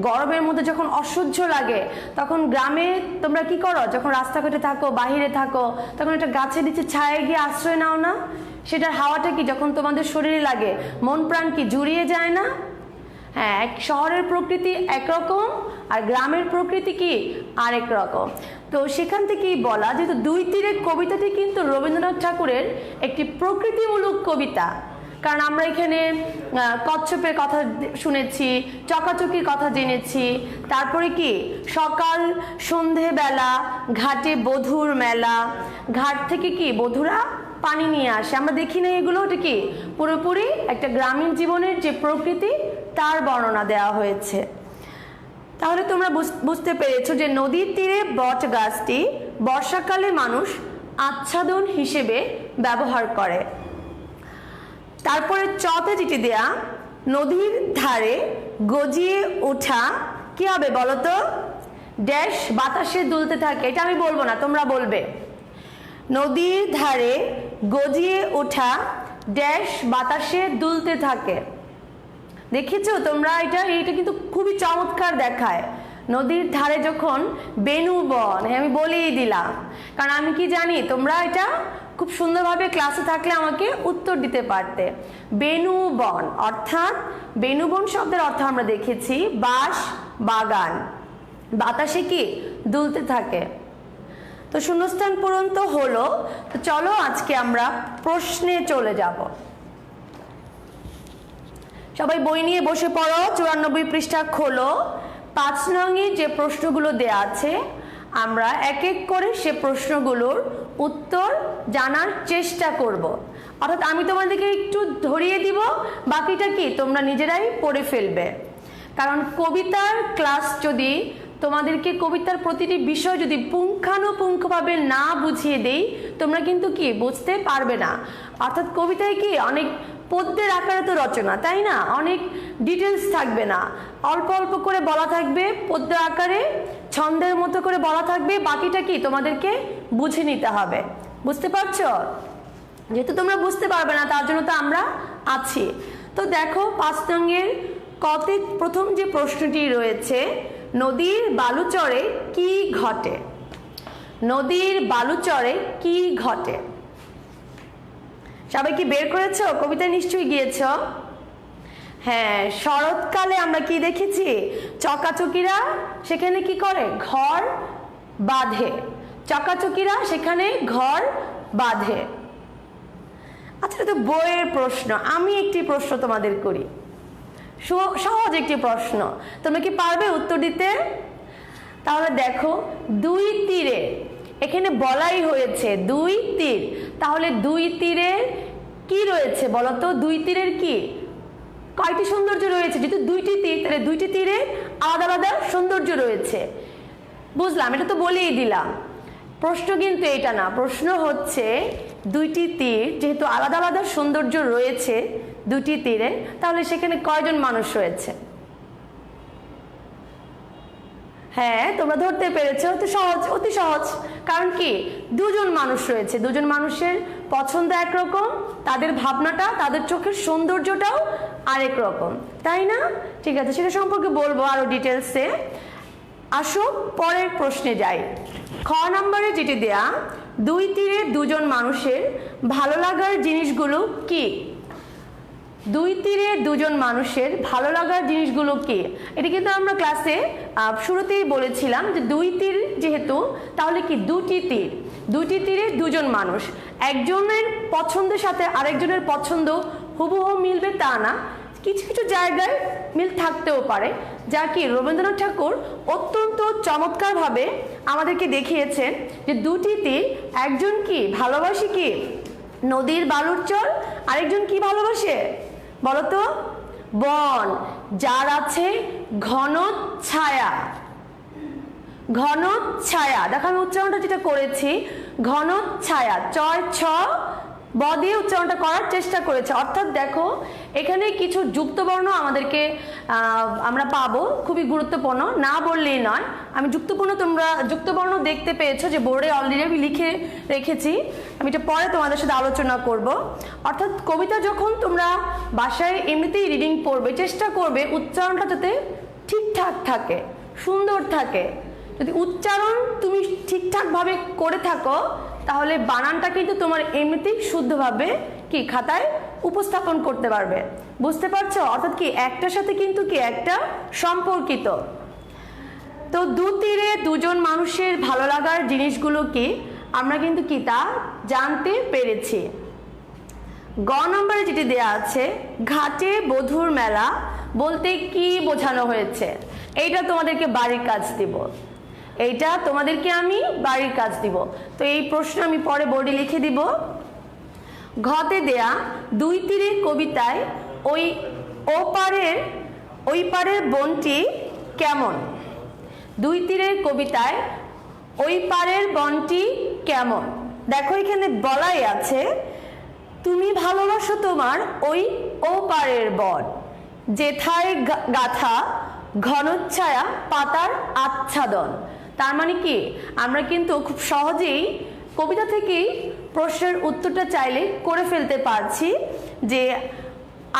গরমের মধ্যে যখন অসহ্য লাগে তখন গ্রামে তোমরা কি করো? যখন রাস্তাঘাটে থাকো, বাহিরে থাকো, তখন একটা গাছের নিচে ছায়ায় গিয়ে আশ্রয় নাও না? সেটার হাওয়াটা কি যখন তোমাদের শরীরে লাগে মন প্রাণ কি জুড়িয়ে যায় না? হ্যাঁ, শহরের প্রকৃতি একরকম আর গ্রামের প্রকৃতি কি আরেক রকম। তো সেখান থেকেই বলা যেহেতু দুই তীরের কবিতাটি কিন্তু রবীন্দ্রনাথ ঠাকুরের একটি প্রকৃতিমূলক কবিতা। কারণ আমরা এখানে কচ্ছপের কথা শুনেছি, চকাচকির কথা জেনেছি, তারপরে কি সকাল সন্ধেবেলা ঘাটে বধুর মেলা, ঘাট থেকে কি বধুরা পানি নিয়ে আসে। আমরা দেখি না এগুলো? ওটা কি পুরোপুরি একটা গ্রামীণ জীবনের যে প্রকৃতি তার বর্ণনা দেওয়া হয়েছে। তাহলে তোমরা বুঝতে পেরেছো যে নদীর তীরে বট গাছটি বর্ষাকালে মানুষ আচ্ছাদন হিসেবে ব্যবহার করে। তারপরে চতে যেটি দেয়া, নদীর ধারে গজিয়ে ওঠা কি হবে বলো তো? ড্যাশ বাতাসে দুলতে থাকে। এটা আমি বলবো না, তোমরা বলবে। নদীর ধারে গজিয়ে ওঠা ড্যাশ বাতাসে দুলতে থাকে। দেখেছো তোমরা? এটা কিন্তু খুবই চমৎকার দেখায়। নদীর ধারে যখন বেনু বন, আমি বলেই দিলাম, কারণ আমি কি জানি তোমরা এটা খুব সুন্দরভাবে ক্লাসে থাকলে আমাকে উত্তর দিতে পারতে। বেনু বন অর্থাৎ বেনু বন শব্দের অর্থ আমরা দেখেছি বাঁশ বাগান, বাতাসে কি দুলতে থাকে। তো শূন্যস্থান পূরণ তো হলো। তো চলো আজকে আমরা প্রশ্নে চলে যাব। সবাই বই নিয়ে বসে পড়ো, 94 পৃষ্ঠা খোলো। 5 নংয়ে যে প্রশ্নগুলো দেয়া আছে আমরা এক এক করে সে প্রশ্নগুলোর উত্তর জানার চেষ্টা করব। অর্থাৎ আমি তোমাদেরকে একটু ধরিয়ে দিব, বাকিটা কি তোমরা নিজেরাই পড়ে ফেলবে। কারণ কবিতার ক্লাস যদি তোমাদেরকে কবিতার প্রতিটি বিষয় যদি পুঙ্খানুপুঙ্খভাবে না বুঝিয়ে দেই, তোমরা কিন্তু কি বুঝতে পারবে না। অর্থাৎ কবিতায় কি অনেক পদ্যের আকারে তো রচনা, তাই না? অনেক ডিটেলস থাকবে না, অল্প অল্প করে বলা থাকবে, পদ্য আকারে ছন্দের মতো করে বলা থাকবে, বাকিটা কি তোমাদেরকে বুঝে নিতে হবে। বুঝতে পারছো? যেহেতু তোমরা বুঝতে পারবে না তার জন্য তো আমরা আছি। তো দেখো 5 নংয়ের কতে প্রথম যে প্রশ্নটি রয়েছে, নদীর বালুচরে কি ঘটে? নদীর বালুচরে কি ঘটে? সবাই কি বের করেছো? কবিতা নিশ্চয়ই গিয়েছো। হ্যাঁ, শরৎকালে আমরা কি দেখেছি? চকাচকিরা সেখানে কি করে? ঘর বাঁধে। চকাচকিরা সেখানে ঘর বাঁধে। আচ্ছা, এটা তো বইয়ের প্রশ্ন। আমি একটি প্রশ্ন তোমাদের করি, সহজ একটি প্রশ্ন। তোমরা কি পারবে উত্তর দিতে? তাহলে দেখো, দুই তীরে, এখানে বলাই হয়েছে দুই তীর। তাহলে দুই তীরে কি রয়েছে বলো তো? দুই তীরের কি কয়টি সৌন্দর্য রয়েছে? যেহেতু দুইটি তীর, তাহলে দুইটি তীরে আলাদা আলাদা সৌন্দর্য রয়েছে। বুঝলাম, এটা তো বলেই দিলাম। প্রশ্ন কিন্তু এটা না, প্রশ্ন হচ্ছে দুইটি তীর যেহেতু আলাদা আলাদা সৌন্দর্য রয়েছে দুটি তীরে, তাহলে সেখানে কয়জন মানুষ রয়েছে? হ্যাঁ, তোমরা ধরতে পেরেছো। অতি সহজ, অতি সহজ। কারণ কি, দুজন মানুষ রয়েছে, দুজন মানুষের পছন্দ একরকম, তাদের ভাবনাটা, তাদের চোখের সৌন্দর্যটাও আরেক রকম, তাই না? ঠিক আছে, সেটা সম্পর্কে বলবো আরো ডিটেলসে। আসো পরের প্রশ্নে যাই। খ নম্বরে যেটি দেয়া, দুই তীরে দুজন মানুষের ভালো লাগার জিনিসগুলো কি? দুই তীরে দুজন মানুষের ভালো লাগার জিনিসগুলো কি? এটা কিন্তু আমরা ক্লাসে শুরুতেই বলেছিলাম যে দুই তীর যেহেতু, তাহলে কি দুটি তীর, দুটি তীরে দুজন মানুষ। একজনের পছন্দের সাথে আরেকজনের পছন্দ হুবহু মিলবে তা না, কিছু কিছু জায়গায় মিল থাকতেও পারে, যা কি রবীন্দ্রনাথ ঠাকুর অত্যন্ত চমৎকারভাবে আমাদেরকে দেখিয়েছেন যে দুটি তীর, একজন কি ভালোবাসে কি নদীর বালুর চর, আরেকজন কি ভালোবাসে বলতো? বন, যার আছে ঘন ছায়া। ঘন ছায়া, দেখো আমি উচ্চারণটা যেটা করেছি, ঘন ছায়া, চয় ছ ব দিয়ে উচ্চারণটা করার চেষ্টা করেছে। অর্থাৎ দেখো, এখানে কিছু যুক্তবর্ণ আমাদেরকে আমরা পাবো, খুবই গুরুত্বপূর্ণ, না বললেই নয়। আমি তোমরা যুক্তবর্ণ দেখতে পেয়েছো যে বোর্ডে অলরেডি আমি লিখে রেখেছি, আমি এটা পরে তোমাদের সাথে আলোচনা করব। অর্থাৎ কবিতা যখন তোমরা বাসায় এমনিতেই রিডিং পড়বে, চেষ্টা করবে উচ্চারণটা যাতে ঠিকঠাক থাকে, সুন্দর থাকে। যদি উচ্চারণ তুমি ঠিকঠাকভাবে করে থাকো, তাহলে বানানটা কিন্তু তোমার এমনিতেই শুদ্ধভাবে কি খাতায় উপস্থাপন করতে পারবে। বুঝতে পারছো? অর্থাৎ কি একটার সাথে কিন্তু কি একটা সম্পর্কিত। তো দু তীরে দুজন মানুষের ভালো লাগার জিনিসগুলো কি, আমরা কিন্তু কি তা জানতে পেরেছি। গ নম্বরে যেটি দেয়া আছে, ঘাটে বধুর মেলা বলতে কি বোঝানো হয়েছে? এইটা তোমাদেরকে বাড়ির কাজ দিব, এইটা তোমাদেরকে আমি বাড়ির কাজ দিব। তো এই প্রশ্ন আমি পরে বোর্ডে লিখে দিব। ঘতে দেয়া, দুই তীরে কবিতায় ওই পারের বনটি কেমন? দুই তীরের কবিতায় ওই পারের বনটি কেমন? দেখো এখানে বলাই আছে, তুমি ভালোবাসো তোমার ওই ও পারের বন, যেথায় গাথা ঘনচ্ছায়া পাতার আচ্ছাদন। তার মানে কি, আমরা কিন্তু খুব সহজেই কবিতা থেকেই প্রশ্নের উত্তরটা চাইলে করে ফেলতে পারছি যে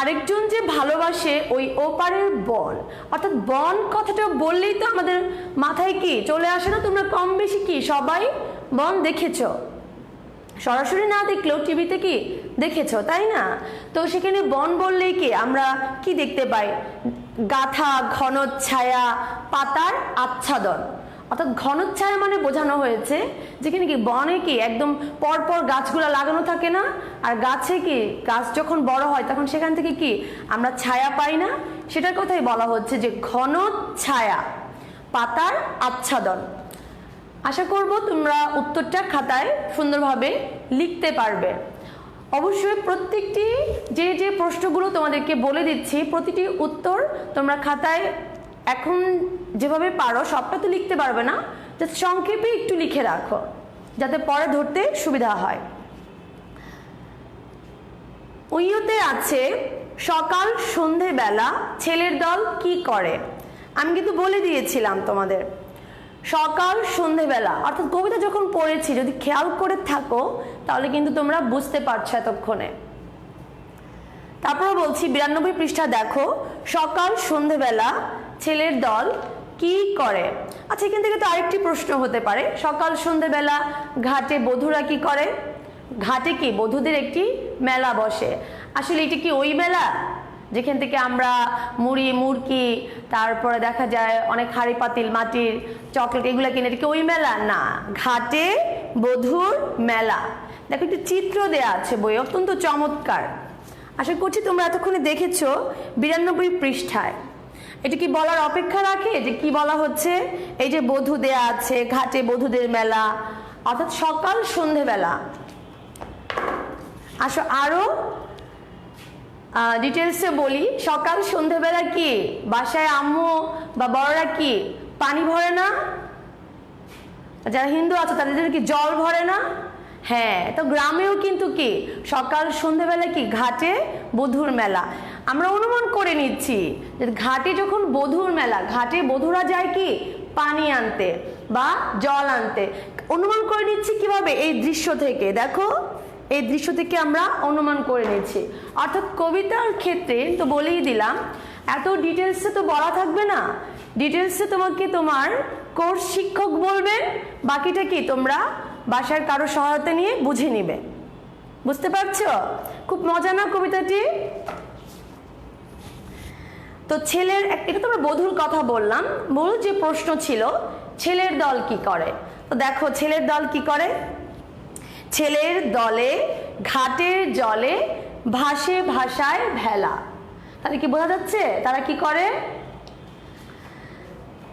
আরেকজন যে ভালোবাসে ওই ওপারের বন। অর্থাৎ বন কথাটা বললেই তো আমাদের মাথায় কি চলে আসে না? তোমরা কম বেশি কি সবাই বন দেখেছো, সরাসরি না দেখলেও টিভিতে কি দেখেছো, তাই না? তো সেখানে বন বললেই কি আমরা কি দেখতে পাই? গাথা, ঘনচ্ছায়া, পাতার আচ্ছাদন। অর্থাৎ ঘনচ্ছায়া মানে বোঝানো হয়েছে যেখানে কি বনে কি একদম পরপর গাছগুলো লাগানো থাকে না, আর গাছে কি গাছ যখন বড় হয় তখন সেখান থেকে কি আমরা ছায়া পাই না, সেটার কথাই বলা হচ্ছে যে ঘনচ্ছায়া, পাতার আচ্ছাদন। আশা করব তোমরা উত্তরটা খাতায় সুন্দরভাবে লিখতে পারবে। অবশ্যই প্রত্যেকটি যে প্রশ্নগুলো তোমাদেরকে বলে দিচ্ছি, প্রতিটি উত্তর তোমরা খাতায় এখন যেভাবে পারো সবটা তো লিখতে পারবে না, জাস্ট সংক্ষেপে একটু লিখে রাখো যাতে পরে ধরতে সুবিধা হয়। উইওতে আছে, সকাল সন্ধেবেলা ছেলের দল কি করে? আমি কিন্তু বলে দিয়েছিলাম তোমাদের, সকাল সন্ধেবেলা অর্থাৎ কবিতা যখন পড়েছি যদি খেয়াল করে থাকো তাহলে কিন্তু তোমরা বুঝতে পারছো এতক্ষণে। তারপরে বলছি 92 পৃষ্ঠা দেখো, সকাল সন্ধেবেলা ছেলের দল কি করে? আচ্ছা, এখান থেকে তো আরেকটি প্রশ্ন হতে পারে, সকাল সন্ধেবেলা ঘাটে বধুরা কি করে? ঘাটে কি বধূদের একটি মেলা বসে। আসলে এটি কি ওই মেলা যেখান থেকে আমরা মুড়ি মুড়কি তারপরে দেখা যায় অনেক হাঁড়ি পাতিল মাটির চকলেট এগুলো কিনে, এটা কি ওই মেলা? না, ঘাটে বধূর মেলা। দেখো একটি চিত্র দেয়া আছে বই, অত্যন্ত চমৎকার। আশা করছি তোমরা এতক্ষণে দেখেছো 92 পৃষ্ঠায়। এটা কি বলার অপেক্ষা রাখে যে কি বলা হচ্ছে? এই যে বধূ দেয়া আছে, ঘাটে বধূদের মেলা, অর্থাৎ সকাল সন্ধেবেলা। আসো আরো ডিটেলসে বলি। সকাল সন্ধেবেলা কি বাসায় আম্মু বা বড়রা কি পানি ভরে না? যারা হিন্দু আছে তাদের কি জল ভরে না? হ্যাঁ, তো গ্রামেও কিন্তু কি সকাল সন্ধেবেলা কি ঘাটে বধূর মেলা। আমরা অনুমান করে নিচ্ছি যে ঘাটে যখন বধূর মেলা, ঘাটে বধূরা যায় কি পানি আনতে বা জল আনতে। অনুমান করে নিচ্ছি কিভাবে? এই দৃশ্য থেকে। দেখো এই দৃশ্য থেকে আমরা অনুমান করে নিচ্ছি। অর্থাৎ কবিতার ক্ষেত্রে তো বলেই দিলাম, এত ডিটেলসে তো বলা থাকবে না, ডিটেলসে তোমাকে তোমার কোর্স শিক্ষক বলবেন, বাকিটা কি তোমরা বাসার কারো সহায়তা নিয়ে বুঝে নিবে। বুঝতে পারছো? খুব মজা না কবিতাটি? তো ছেলের, এটা তোমরা বধূর কথা বললাম, মূল যে প্রশ্ন ছিল ছেলের দল কি করে। তো দেখো ছেলের দল কি করে। ছেলের দলে ঘাটের জলে ভাসে ভাষায় ভেলা। তাহলে কি বোঝা যাচ্ছে তারা কি করে?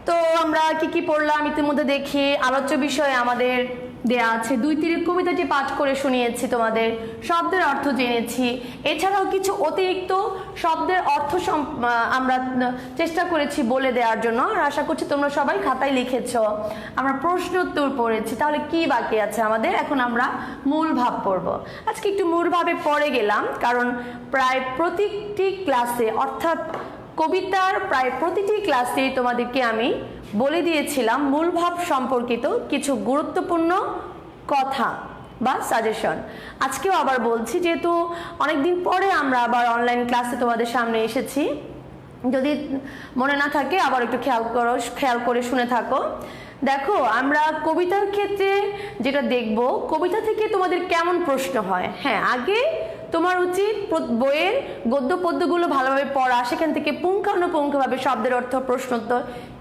তো আমরা কি কি পড়লাম ইতিমধ্যে দেখি। আলোচ্য বিষয়ে আমাদের দেয়া আছে, 2 তীরের কবিতাটি পাঠ করে শুনিয়েছি তোমাদের, শব্দের অর্থ জেনেছি। এছাড়াও কিছু অতিরিক্ত শব্দের অর্থ আমরা চেষ্টা করেছি বলে দেওয়ার জন্য, আর আশা করছি তোমরা সবাই খাতায় লিখেছো। আমরা প্রশ্ন উত্তর পড়েছি। তাহলে কি বাকি আছে আমাদের? এখন আমরা মূল ভাব পড়ব। আজকে একটু মূল ভাবে পড়ে গেলাম, কারণ প্রায় প্রতিটি ক্লাসে, অর্থাৎ কবিতার প্রায় প্রতিটি ক্লাসে তোমাদেরকে আমি বলে দিয়েছিলাম মূল ভাব সম্পর্কিত কিছু গুরুত্বপূর্ণ কথা বা সাজেশন। আজকেও আবার বলছি, যেহেতু অনেকদিন পরে আমরা আবার অনলাইন ক্লাসে তোমাদের সামনে এসেছি, যদি মনে না থাকে আবার একটু খেয়াল করে শুনে থাকো। দেখো আমরা কবিতার ক্ষেত্রে যেটা দেখব, কবিতা থেকে তোমাদের কেমন প্রশ্ন হয়। হ্যাঁ, আগে তোমার উচিত বইয়ের গদ্য পদ্যগুলো ভালোভাবে পড়া, সেখান থেকে পুঙ্খানুপুঙ্খভাবে শব্দের অর্থ, প্রশ্নোত্তর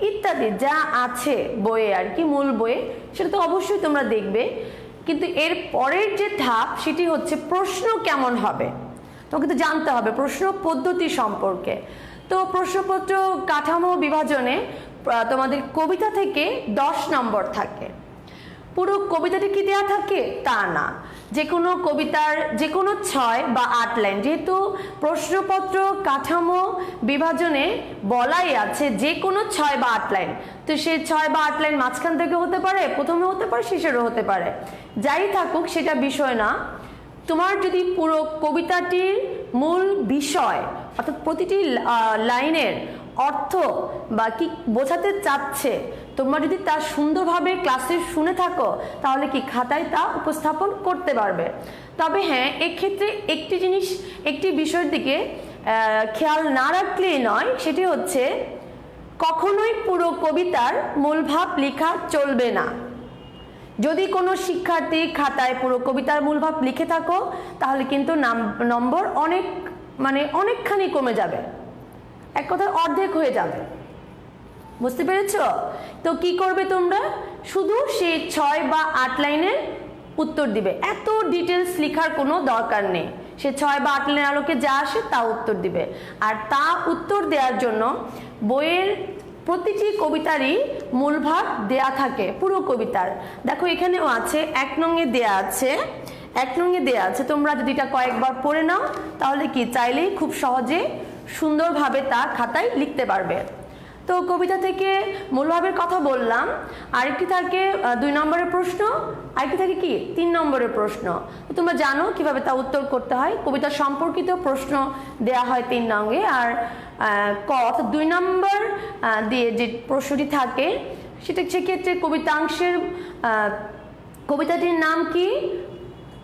ইত্যাদি যা আছে বইয়ে আর কি, মূল বইয়ে, সেটা তো অবশ্যই তোমরা দেখবে। কিন্তু এর পরের যে ধাপ সেটি হচ্ছে প্রশ্ন কেমন হবে। তোমাকে তো জানতে হবে প্রশ্ন পদ্ধতি সম্পর্কে। তো প্রশ্নপত্র কাঠামো বিভাজনে তোমাদের কবিতা থেকে 10 নম্বর থাকে। পুরো কবিতাটি কি দেওয়া থাকে তা না, যে কোনো কবিতার যে কোনো 6 বা 8 লাইন, যেহেতু প্রশ্নপত্র কাঠামো বিভাজনে বলাই আছে যে কোনো 6 বা 8 লাইন, তো সেই 6 বা 8 লাইন মাঝখান থেকে হতে পারে, প্রথমে হতে পারে, শেষেরও হতে পারে, যাই থাকুক সেটা বিষয় না। তোমার যদি পুরো কবিতাটির মূল বিষয়, অর্থাৎ প্রতিটি লাইনের অর্থ বা কি বোঝাতে চাচ্ছে, তোমরা যদি তা সুন্দরভাবে ক্লাসে শুনে থাকো, তাহলে কি খাতায় তা উপস্থাপন করতে পারবে। তবে হ্যাঁ, এক্ষেত্রে একটি জিনিস, একটি বিষয়ের দিকে খেয়াল না রাখলেই নয়, সেটি হচ্ছে কখনোই পুরো কবিতার মূল ভাব লেখা চলবে না। যদি কোনো শিক্ষার্থী খাতায় পুরো কবিতার মূল ভাব লিখে থাকো, তাহলে কিন্তু নম্বর অনেকখানি কমে যাবে, এক কথায় অর্ধেক হয়ে যাবে। বুঝতে পেরেছ? তো কি করবে তোমরা? শুধু সেই 6 বা 8 লাইনের উত্তর দিবে, এত ডিটেলস লেখার কোনো দরকার নেই। সে 6 বা 8 লাইনের আলোকে যা আসে তা উত্তর দিবে। আর তা উত্তর দেওয়ার জন্য বইয়ের প্রতিটি কবিতারই মূল ভাব দেয়া থাকে, পুরো কবিতার। দেখো এখানেও আছে, 1 নংয়ে দেয়া আছে, 1 নংয়ে দেয়া আছে। তোমরা যদি এটা কয়েকবার পড়ে নাও, তাহলে কি চাইলেই খুব সহজে সুন্দরভাবে তা খাতায় লিখতে পারবে। তো কবিতা থেকে মূলভাবের কথা বললাম। আরেকটি থাকে 2 নম্বরের প্রশ্ন, আরেকটি থাকে কি 3 নম্বরের প্রশ্ন। তো তোমরা জানো কিভাবে তা উত্তর করতে হয়। কবিতা সম্পর্কিত প্রশ্ন দেয়া হয় 3 নঙ্গে, আর অর্থাৎ 2 নম্বর দিয়ে যে প্রশ্নটি থাকে সেটা সেক্ষেত্রে কবিতাংশের কবিতাটির নাম কি,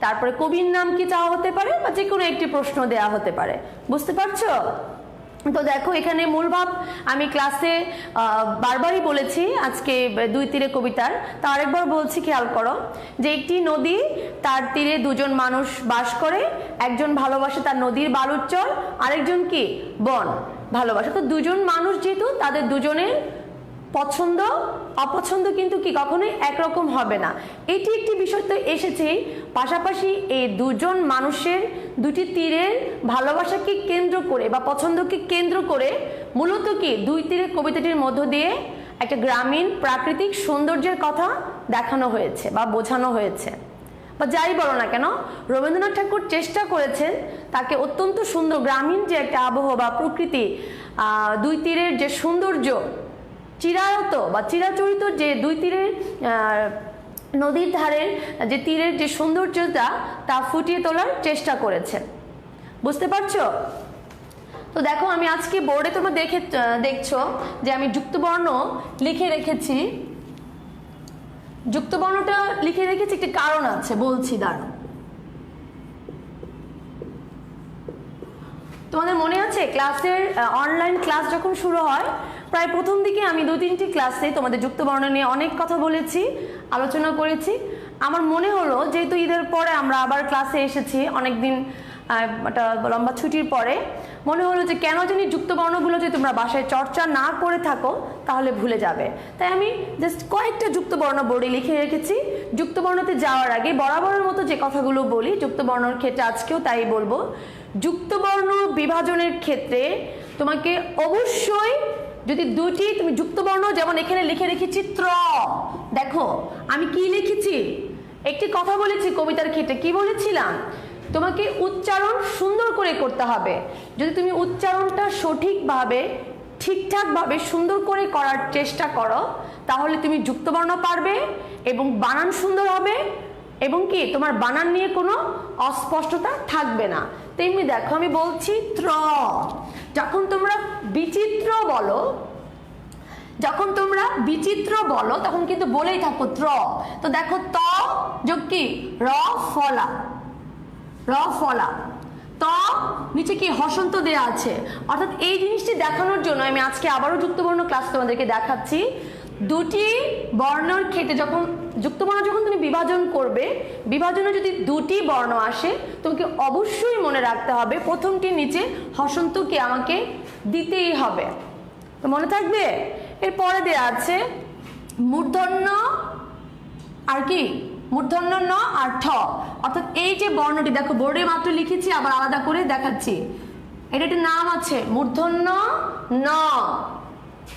তারপরে কবির নাম কি চাওয়া হতে পারে, বা যে কোনো একটি প্রশ্ন দেয়া হতে পারে। বুঝতে পারছো? তো দেখো এখানে মূল ভাব আমি ক্লাসে বারবারই বলেছি, আজকে দুই তীরে কবিতার তা আরেকবার বলছি, খেয়াল করো যে একটি নদী, তার তীরে দুজন মানুষ বাস করে, একজন ভালোবাসে তার নদীর বালুর চর, আরেকজন কি বন ভালোবাসে। তো দুজন মানুষ যেহেতু, তাদের দুজনের পছন্দ অপছন্দ কিন্তু কি কখনোই একরকম হবে না। এটি একটি বিষয় তো এসেছেই, পাশাপাশি এই দুজন মানুষের দুটি তীরের ভালোবাসাকে কেন্দ্র করে বা পছন্দকে কেন্দ্র করে মূলত কি দুই তীরে কবিতাটির মধ্য দিয়ে একটা গ্রামীণ প্রাকৃতিক সৌন্দর্যের কথা দেখানো হয়েছে বা বোঝানো হয়েছে। বা যাই বলো না কেন, রবীন্দ্রনাথ ঠাকুর চেষ্টা করেছেন তাকে অত্যন্ত সুন্দর গ্রামীণ যে একটা আবহাওয়া বা প্রকৃতি, দুই তীরের যে সৌন্দর্য, চিরায়ত বা চিরাচরিত যে দুই তীরের নদীর ধারের যে তীরের যে সৌন্দর্যতা তা ফুটিয়ে তোলার চেষ্টা করেছেন। বুঝতে পারছো? তো দেখো আমি আজকে বোর্ডে তোমরা দেখছো যে আমি যুক্তবর্ণ লিখে রেখেছি। যুক্তবর্ণটা লিখে রেখেছি একটি কারণ আছে, বলছি দাঁড়াও। তোমাদের মনে আছে ক্লাসের অনলাইন ক্লাস যখন শুরু হয়, প্রায় প্রথম দিকে আমি 2-3টি ক্লাসে তোমাদের যুক্তবর্ণ নিয়ে অনেক কথা বলেছি, আলোচনা করেছি। আমার মনে হলো যেহেতু ঈদের পরে আমরা আবার ক্লাসে এসেছি, অনেকদিন একটা লম্বা ছুটির পরে, মনে হলো যে কেন জানি যুক্তবর্ণগুলো যদি তোমরা বাসায় চর্চা না করে থাকো তাহলে ভুলে যাবে। তাই আমি জাস্ট কয়েকটা যুক্তবর্ণ বোর্ডে লিখে রেখেছি। যুক্তবর্ণতে যাওয়ার আগে বরাবরের মতো যে কথাগুলো বলি, যুক্তবর্ণর ক্ষেত্রে আজকেও তাই বলবো। যুক্তবর্ণ বিভাজনের ক্ষেত্রে তোমাকে অবশ্যই যদি দুটি তুমি যুক্তবর্ণ, যেমন এখানে লিখে রেখেছি ত্র, দেখো আমি কি লিখেছি, একটি কথা বলেছি কবিতার ক্ষেত্রে, কি বলেছিলাম, তোমাকে উচ্চারণ সুন্দর করে করতে হবে। যদি তুমি উচ্চারণটা সঠিকভাবে ঠিকঠাকভাবে সুন্দর করে করার চেষ্টা করো তাহলে তুমি যুক্তবর্ণ পারবে এবং বানান সুন্দর হবে এবং কি তোমার বানান নিয়ে কোনো অস্পষ্টতা থাকবে না। তেমনি দেখো আমি বলছি ত্র, যখন তোমরা বিচিত্র বলো, তখন কিন্তু বলেই থাকো ত্র। তো দেখো ত যোগ কি র ফলা, ত নিচে কি হসন্ত দেয়া আছে। অর্থাৎ এই জিনিসটি দেখানোর জন্য আমি আজকে আবারও যুক্তবর্ণ ক্লাস তোমাদেরকে দেখাচ্ছি। দুটি বর্ণের ক্ষেত্রে যখন যুক্তবর্ণ যখন তুমি বিভাজন করবে, বিভাজনে যদি দুটি বর্ণ আসে তোমাকে অবশ্যই মনে রাখতে হবে প্রথমটির নিচে হসন্তকে আমাকে দিতেই হবে। তো মনে থাকবে? এরপরে দেয়া আছে মূর্ধন্য আর কি মূর্ধন্য ন আর ঠ, অর্থাৎ এই যে বর্ণটি দেখো বোর্ডে মাত্র লিখেছি, আবার আলাদা করে দেখাচ্ছি। এটা একটা নাম আছে মূর্ধন্য ন,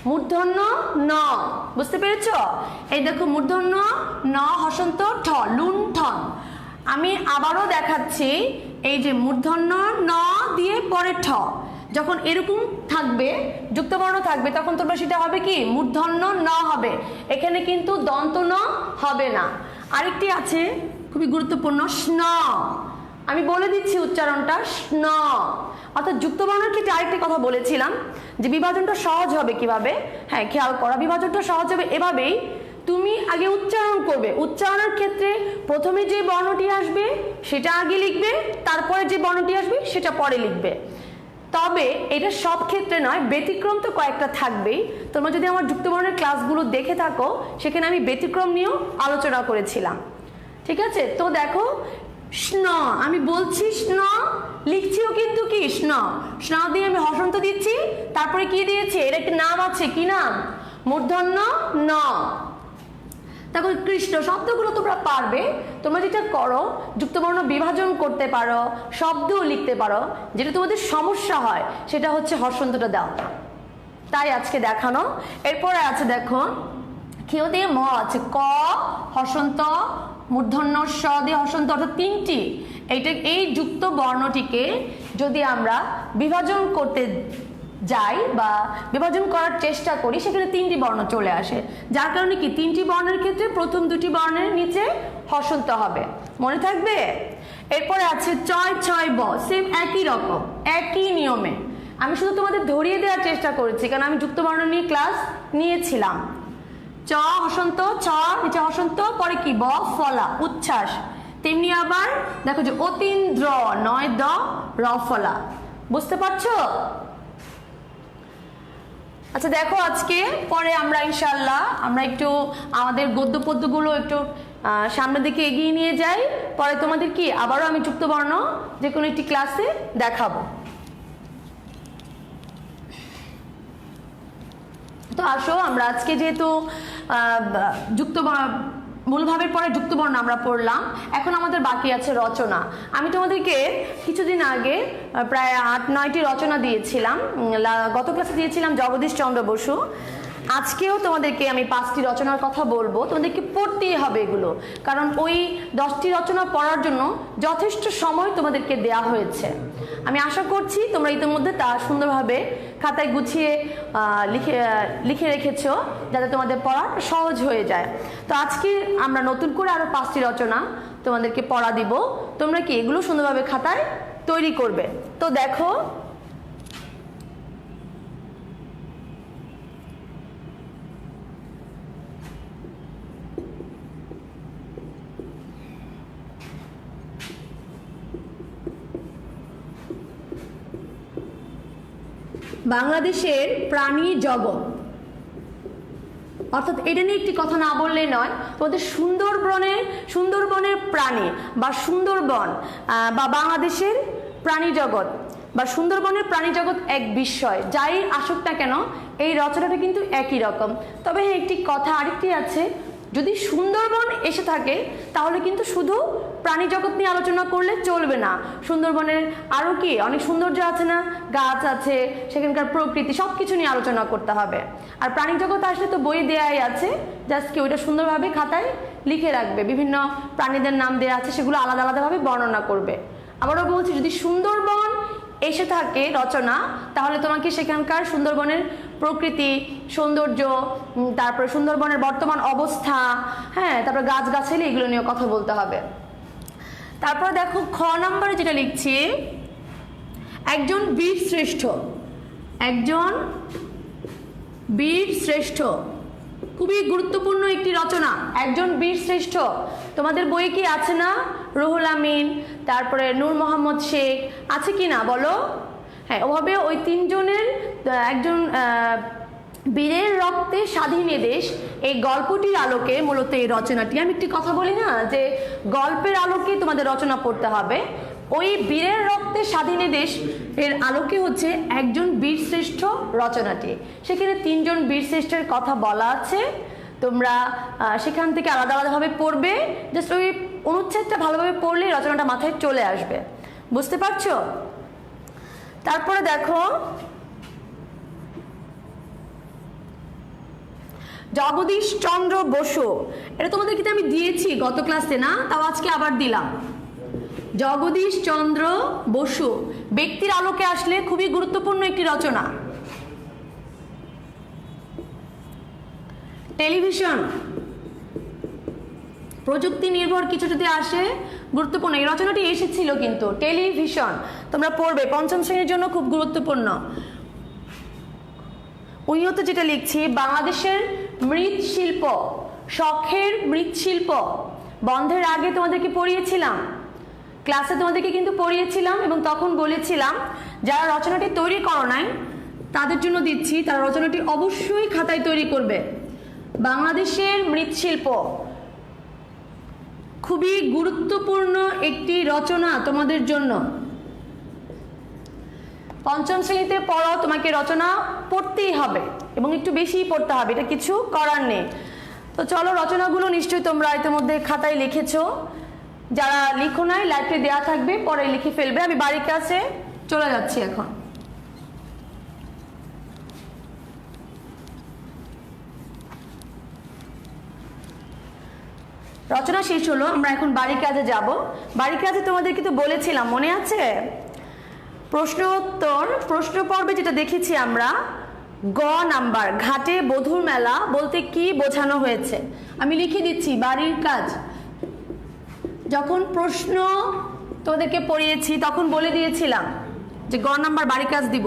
মূর্ধন্য ন, বুঝতে পেরেছ? এই দেখো মূর্ধন্য ন হসন্ত ঠ, লুণ্ঠন। আমি আবারও দেখাচ্ছি, এই যে মূর্ধন্য ন দিয়ে পরে ঠ, যখন এরকম থাকবে যুক্তবর্ণ থাকবে তখন তোমরা সেটা হবে কি মূর্ধন্য ন হবে, এখানে কিন্তু দন্ত ন হবে না। আরেকটি আছে খুবই গুরুত্বপূর্ণ স্ন, আমি বলে দিচ্ছি উচ্চারণটা স্ন। অর্থাৎ যুক্তবর্ণের ক্ষেত্রে আরেকটি কথা বলেছিলাম যে বিভাজনটা সহজ হবে কিভাবে। হ্যাঁ, খেয়াল করা, বিভাজনটা সহজ হবে এভাবেই, তুমি আগে উচ্চারণ করবে। উচ্চারণের ক্ষেত্রে প্রথমে যে বর্ণটি আসবে সেটা আগে লিখবে, তারপরে যে বর্ণটি আসবে সেটা পরে লিখবে। তবে এটা সব ক্ষেত্রে নয়, ব্যতিক্রম তো কয়েকটা থাকবেই। তোমরা যদি আমার যুক্তবর্ণের ক্লাসগুলো দেখে থাকো সেখানে আমি ব্যতিক্রম নিয়েও আলোচনা করেছিলাম। ঠিক আছে? তো দেখো স্ন, আমি বলছি স্ন, লিখছিও কিন্তু কি স্ন, স্ন দিয়ে আমি হসন্ত দিচ্ছি, তারপরে কি দিয়েছি, এর একটা নাম আছে, কি নাম, মূর্ধন্য ন। তারপর কৃষ্ণ শব্দগুলো তোমরা পারবে। তোমরা যেটা করো যুক্তবর্ণ বিভাজন করতে পারো, শব্দও লিখতে পারো, যেটা তোমাদের সমস্যা হয় সেটা হচ্ছে হসন্তটা দাও, তাই আজকে দেখানো। এরপরে আছে দেখো কেউ দিয়ে ম আছে, ক হসন্ত, মূর্ধন্য স দিয়ে হসন্ত, অর্থাৎ তিনটি। এই যুক্ত বর্ণটিকে যদি আমরা বিভাজন করতে যাই বা বিভাজন করার চেষ্টা করি সেখানে তিনটি বর্ণ চলে আসে, যার কারণে কি তিনটি বর্ণের ক্ষেত্রে প্রথম দুটি বর্ণের নিচে হসন্ত হবে। মনে থাকবে? এরপরে আছে চয় ছয় ব, সেম একই রকম একই নিয়মে। আমি শুধু তোমাদের ধরিয়ে দেওয়ার চেষ্টা করেছি কারণ আমি যুক্তবর্ণ নিয়ে ক্লাস নিয়েছিলাম। চ হসন্ত, ছ নিচে হসন্ত, পরে কি ব ফলা উচ্ছ্বাস। তেমনি আবার দেখো যে অতীন্দ্র নয় দ র ফলা। বুঝতে পারছো? আচ্ছা দেখো, আজকে পরে আমরা ইনশাল্লাহ আমরা একটু আমাদের গদ্য পদ্যগুলো একটু সামনের দিকে এগিয়ে নিয়ে যাই। পরে তোমাদের কি আবারও আমি যুক্তবর্ণ যে কোনো একটি ক্লাসে দেখাবো। তো আসো, আমরা আজকে যেহেতু মূল ভাবের পরে যুক্তবর্ণ আমরা পড়লাম, এখন আমাদের বাকি আছে রচনা। আমি তোমাদেরকে কিছুদিন আগে প্রায় 8-9টি রচনা দিয়েছিলাম, গত ক্লাসে দিয়েছিলাম জগদীশ চন্দ্র বসু। আজকেও তোমাদেরকে আমি 5টি রচনার কথা বলবো, তোমাদেরকে পড়তেই হবে এগুলো, কারণ ওই 10টি রচনা পড়ার জন্য যথেষ্ট সময় তোমাদেরকে দেয়া হয়েছে। আমি আশা করছি তোমরা ইতিমধ্যে তা সুন্দরভাবে খাতায় গুছিয়ে লিখে রেখেছো, যাতে তোমাদের পড়া সহজ হয়ে যায়। তো আজকে আমরা নতুন করে আরো 5টি রচনা তোমাদেরকে পড়া দিব, তোমরা কি এগুলো সুন্দরভাবে খাতায় তৈরি করবে। তো দেখো, বাংলাদেশের প্রাণী জগৎ, অর্থাৎ এটা নিয়ে একটি কথা না বললে নয়। তোমাদের সুন্দরবনের প্রাণী বা সুন্দরবন বা বাংলাদেশের প্রাণী জগৎ বা সুন্দরবনের প্রাণী জগৎ এক বিষয়, যাই আসুক না কেন এই রচনাটা কিন্তু একই রকম। তবে হ্যাঁ, একটি কথা আরেকটি আছে, যদি সুন্দরবন এসে থাকে তাহলে কিন্তু শুধু প্রাণী জগৎ নিয়ে আলোচনা করলে চলবে না। সুন্দরবনের আরও কি অনেক সৌন্দর্য আছে না, গাছ আছে, সেখানকার প্রকৃতি, সব কিছু নিয়ে আলোচনা করতে হবে। আর প্রাণী জগৎ আসলে তো বই দেয়াই আছে, জাস্ট কি ওইটা সুন্দরভাবে খাতায় লিখে রাখবে। বিভিন্ন প্রাণীদের নাম দেওয়া আছে, সেগুলো আলাদা আলাদাভাবে বর্ণনা করবে। আবারও বলছি, যদি সুন্দরবন এসে থাকে রচনা, তাহলে তোমাকে সেখানকার সুন্দরবনের প্রকৃতি, সৌন্দর্য, তারপরে সুন্দরবনের বর্তমান অবস্থা, হ্যাঁ, তারপরে গাছগাছালি, এগুলো নিয়ে কথা বলতে হবে। তারপর দেখো, খ নম্বরে যেটা লিখছি, একজন বীর শ্রেষ্ঠ, খুবই গুরুত্বপূর্ণ একটি রচনা। একজন বীর শ্রেষ্ঠ তোমাদের বইয়ে কি আছে না? রুহুল আমিন, তারপরে নূর মোহাম্মদ শেখ আছে কি না বলো? হ্যাঁ, ওভাবে ওই 3 জনের একজন বীরের রক্তে স্বাধীন দেশ, এই গল্পটির আলোকে মূলত এই রচনাটি। আমি একটি কথা বলি না যে গল্পের আলোকে তোমাদের রচনা পড়তে হবে, ওই বীরের রক্তে স্বাধীন দেশ এর আলোকে হচ্ছে একজন বীরশ্রেষ্ঠ রচনাটি। সেখানে 3 জন বীরশ্রেষ্ঠের কথা বলা আছে, তোমরা সেখান থেকে আলাদা আলাদাভাবে পড়বে, জাস্ট ওই অনুচ্ছেদটা ভালোভাবে পড়লে রচনাটা মাথায় চলে আসবে। বুঝতে পারছো? তারপরে দেখো, জগদীশ চন্দ্র বসু, এটা তোমাদের কিন্তু আমি দিয়েছি গত ক্লাসে না, তাও আজকে আবার দিলাম। জগদীশ চন্দ্র বসু ব্যক্তির আলোকে আসলে খুবই গুরুত্বপূর্ণ একটি রচনা। টেলিভিশন, প্রযুক্তি নির্ভর কিছু যদি আসে, গুরুত্বপূর্ণ এই রচনাটি এসেছিল কিন্তু। টেলিভিশন তোমরা পড়বে, 5ম শ্রেণীর জন্য খুব গুরুত্বপূর্ণ। উনিও তো যেটা লিখছি, বাংলাদেশের মৃৎশিল্প, শখের মৃৎশিল্প, বন্ধের আগে তোমাদেরকে পড়িয়েছিলাম, ক্লাসে তোমাদেরকে কিন্তু পড়িয়েছিলাম, এবং তখন বলেছিলাম যারা রচনাটি তৈরি করো নাই তাদের জন্য দিচ্ছি, তারা রচনাটি অবশ্যই খাতায় তৈরি করবে। বাংলাদেশের মৃৎশিল্প খুবই গুরুত্বপূর্ণ একটি রচনা তোমাদের জন্য। 5ম শ্রেণীতে পড়ো, তোমাকে রচনা পড়তেই হবে এবং একটু বেশিই পড়তে হবে, এটা কিছু করার নেই। তো চলো, রচনাগুলো নিশ্চয়ই তোমরা ইতিমধ্যে খাতায় লিখেছো, যারা লিখো নাই লাইব্রেরি দেওয়া থাকবে, পরে লিখে ফেলবে। আমি বাড়ির কাছে চলে যাচ্ছি এখন। রচনা শেষ হলো, আমরা এখন বাড়ির কাজে যাব। বাড়ির কাজে তোমাদেরকে তো বলেছিলাম, মনে আছে? প্রশ্ন পর্বে যেটা দেখেছি আমরা, গ নাম্বার, ঘাটে বধুর মেলা বলতে কি বোঝানো হয়েছে? আমি লিখে দিচ্ছি বাড়ির কাজ। যখন প্রশ্ন তোমাদেরকে পড়িয়েছি তখন বলে দিয়েছিলাম যে গ নাম্বার বাড়ির কাজ দিব।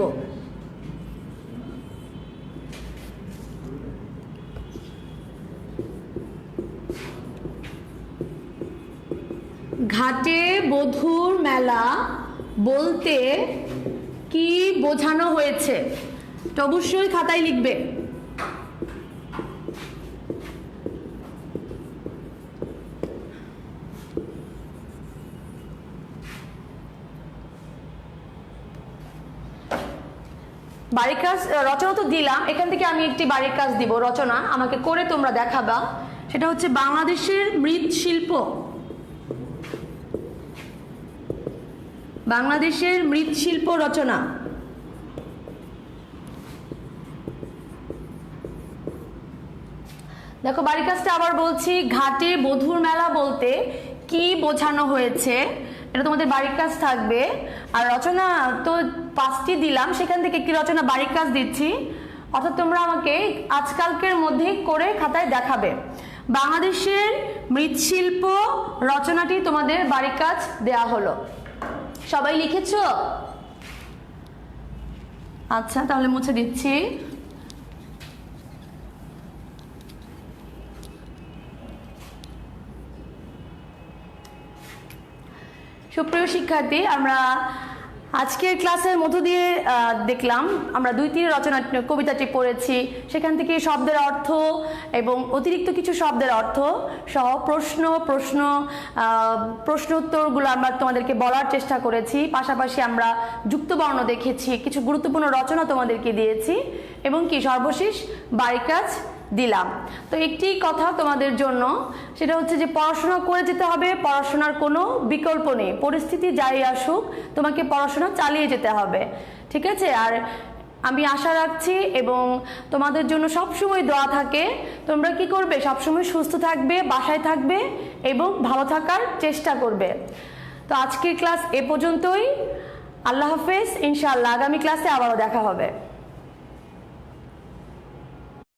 ঘাটে বধুর মেলা বলতে কি বোঝানো হয়েছে? তো অবশ্যই খাতায় লিখবে। বাড়ির কাজ রচনা তো দিলাম, এখান থেকে আমি একটি বাড়ির কাজ দিব, রচনা আমাকে করে তোমরা দেখাবা। সেটা হচ্ছে বাংলাদেশের মৃৎশিল্প, বাংলাদেশের মৃৎশিল্প রচনা। দেখো বাড়ির কাজটা আবার বলছি, ঘাটে বধুর মেলা বলতে কি বোঝানো হয়েছে এটা তোমাদের বাড়ির কাজ থাকবে। আর রচনা তো 5টি দিলাম, সেখান থেকে একটি রচনা বাড়ির কাজ দিচ্ছি, অর্থাৎ তোমরা আমাকে আজকালকের মধ্যেই করে খাতায় দেখাবে। বাংলাদেশের মৃৎশিল্প রচনাটি তোমাদের বাড়ির কাজ দেয়া হলো। সবাই লিখেছো? আচ্ছা, তাহলে মুছে দিচ্ছি। সুপ্রিয় শিক্ষার্থী, আমরা আজকের ক্লাসের মধ্য দিয়ে দেখলাম, আমরা 2 রচনা কবিতাটি পড়েছি, সেখান থেকে শব্দের অর্থ এবং অতিরিক্ত কিছু শব্দের অর্থ সহ প্রশ্ন উত্তরগুলো আমরা তোমাদেরকে বলার চেষ্টা করেছি। পাশাপাশি আমরা যুক্তবর্ণ দেখেছি, কিছু গুরুত্বপূর্ণ রচনা তোমাদেরকে দিয়েছি এবং কি সর্বশেষ বাড়ির কাজ দিলাম। তো একটি কথা তোমাদের জন্য, সেটা হচ্ছে যে পড়াশোনা করে যেতে হবে, পড়াশোনার কোনো বিকল্প নেই, পরিস্থিতি যাই আসুক তোমাকে পড়াশোনা চালিয়ে যেতে হবে, ঠিক আছে? আর আমি আশা রাখছি এবং তোমাদের জন্য সবসময় দোয়া থাকে, তোমরা কি করবে, সবসময় সুস্থ থাকবে, বাসায় থাকবে এবং ভালো থাকার চেষ্টা করবে। তো আজকের ক্লাস এ পর্যন্তই। আল্লাহ হাফেজ, ইনশাআল্লাহ আগামী ক্লাসে আবারও দেখা হবে।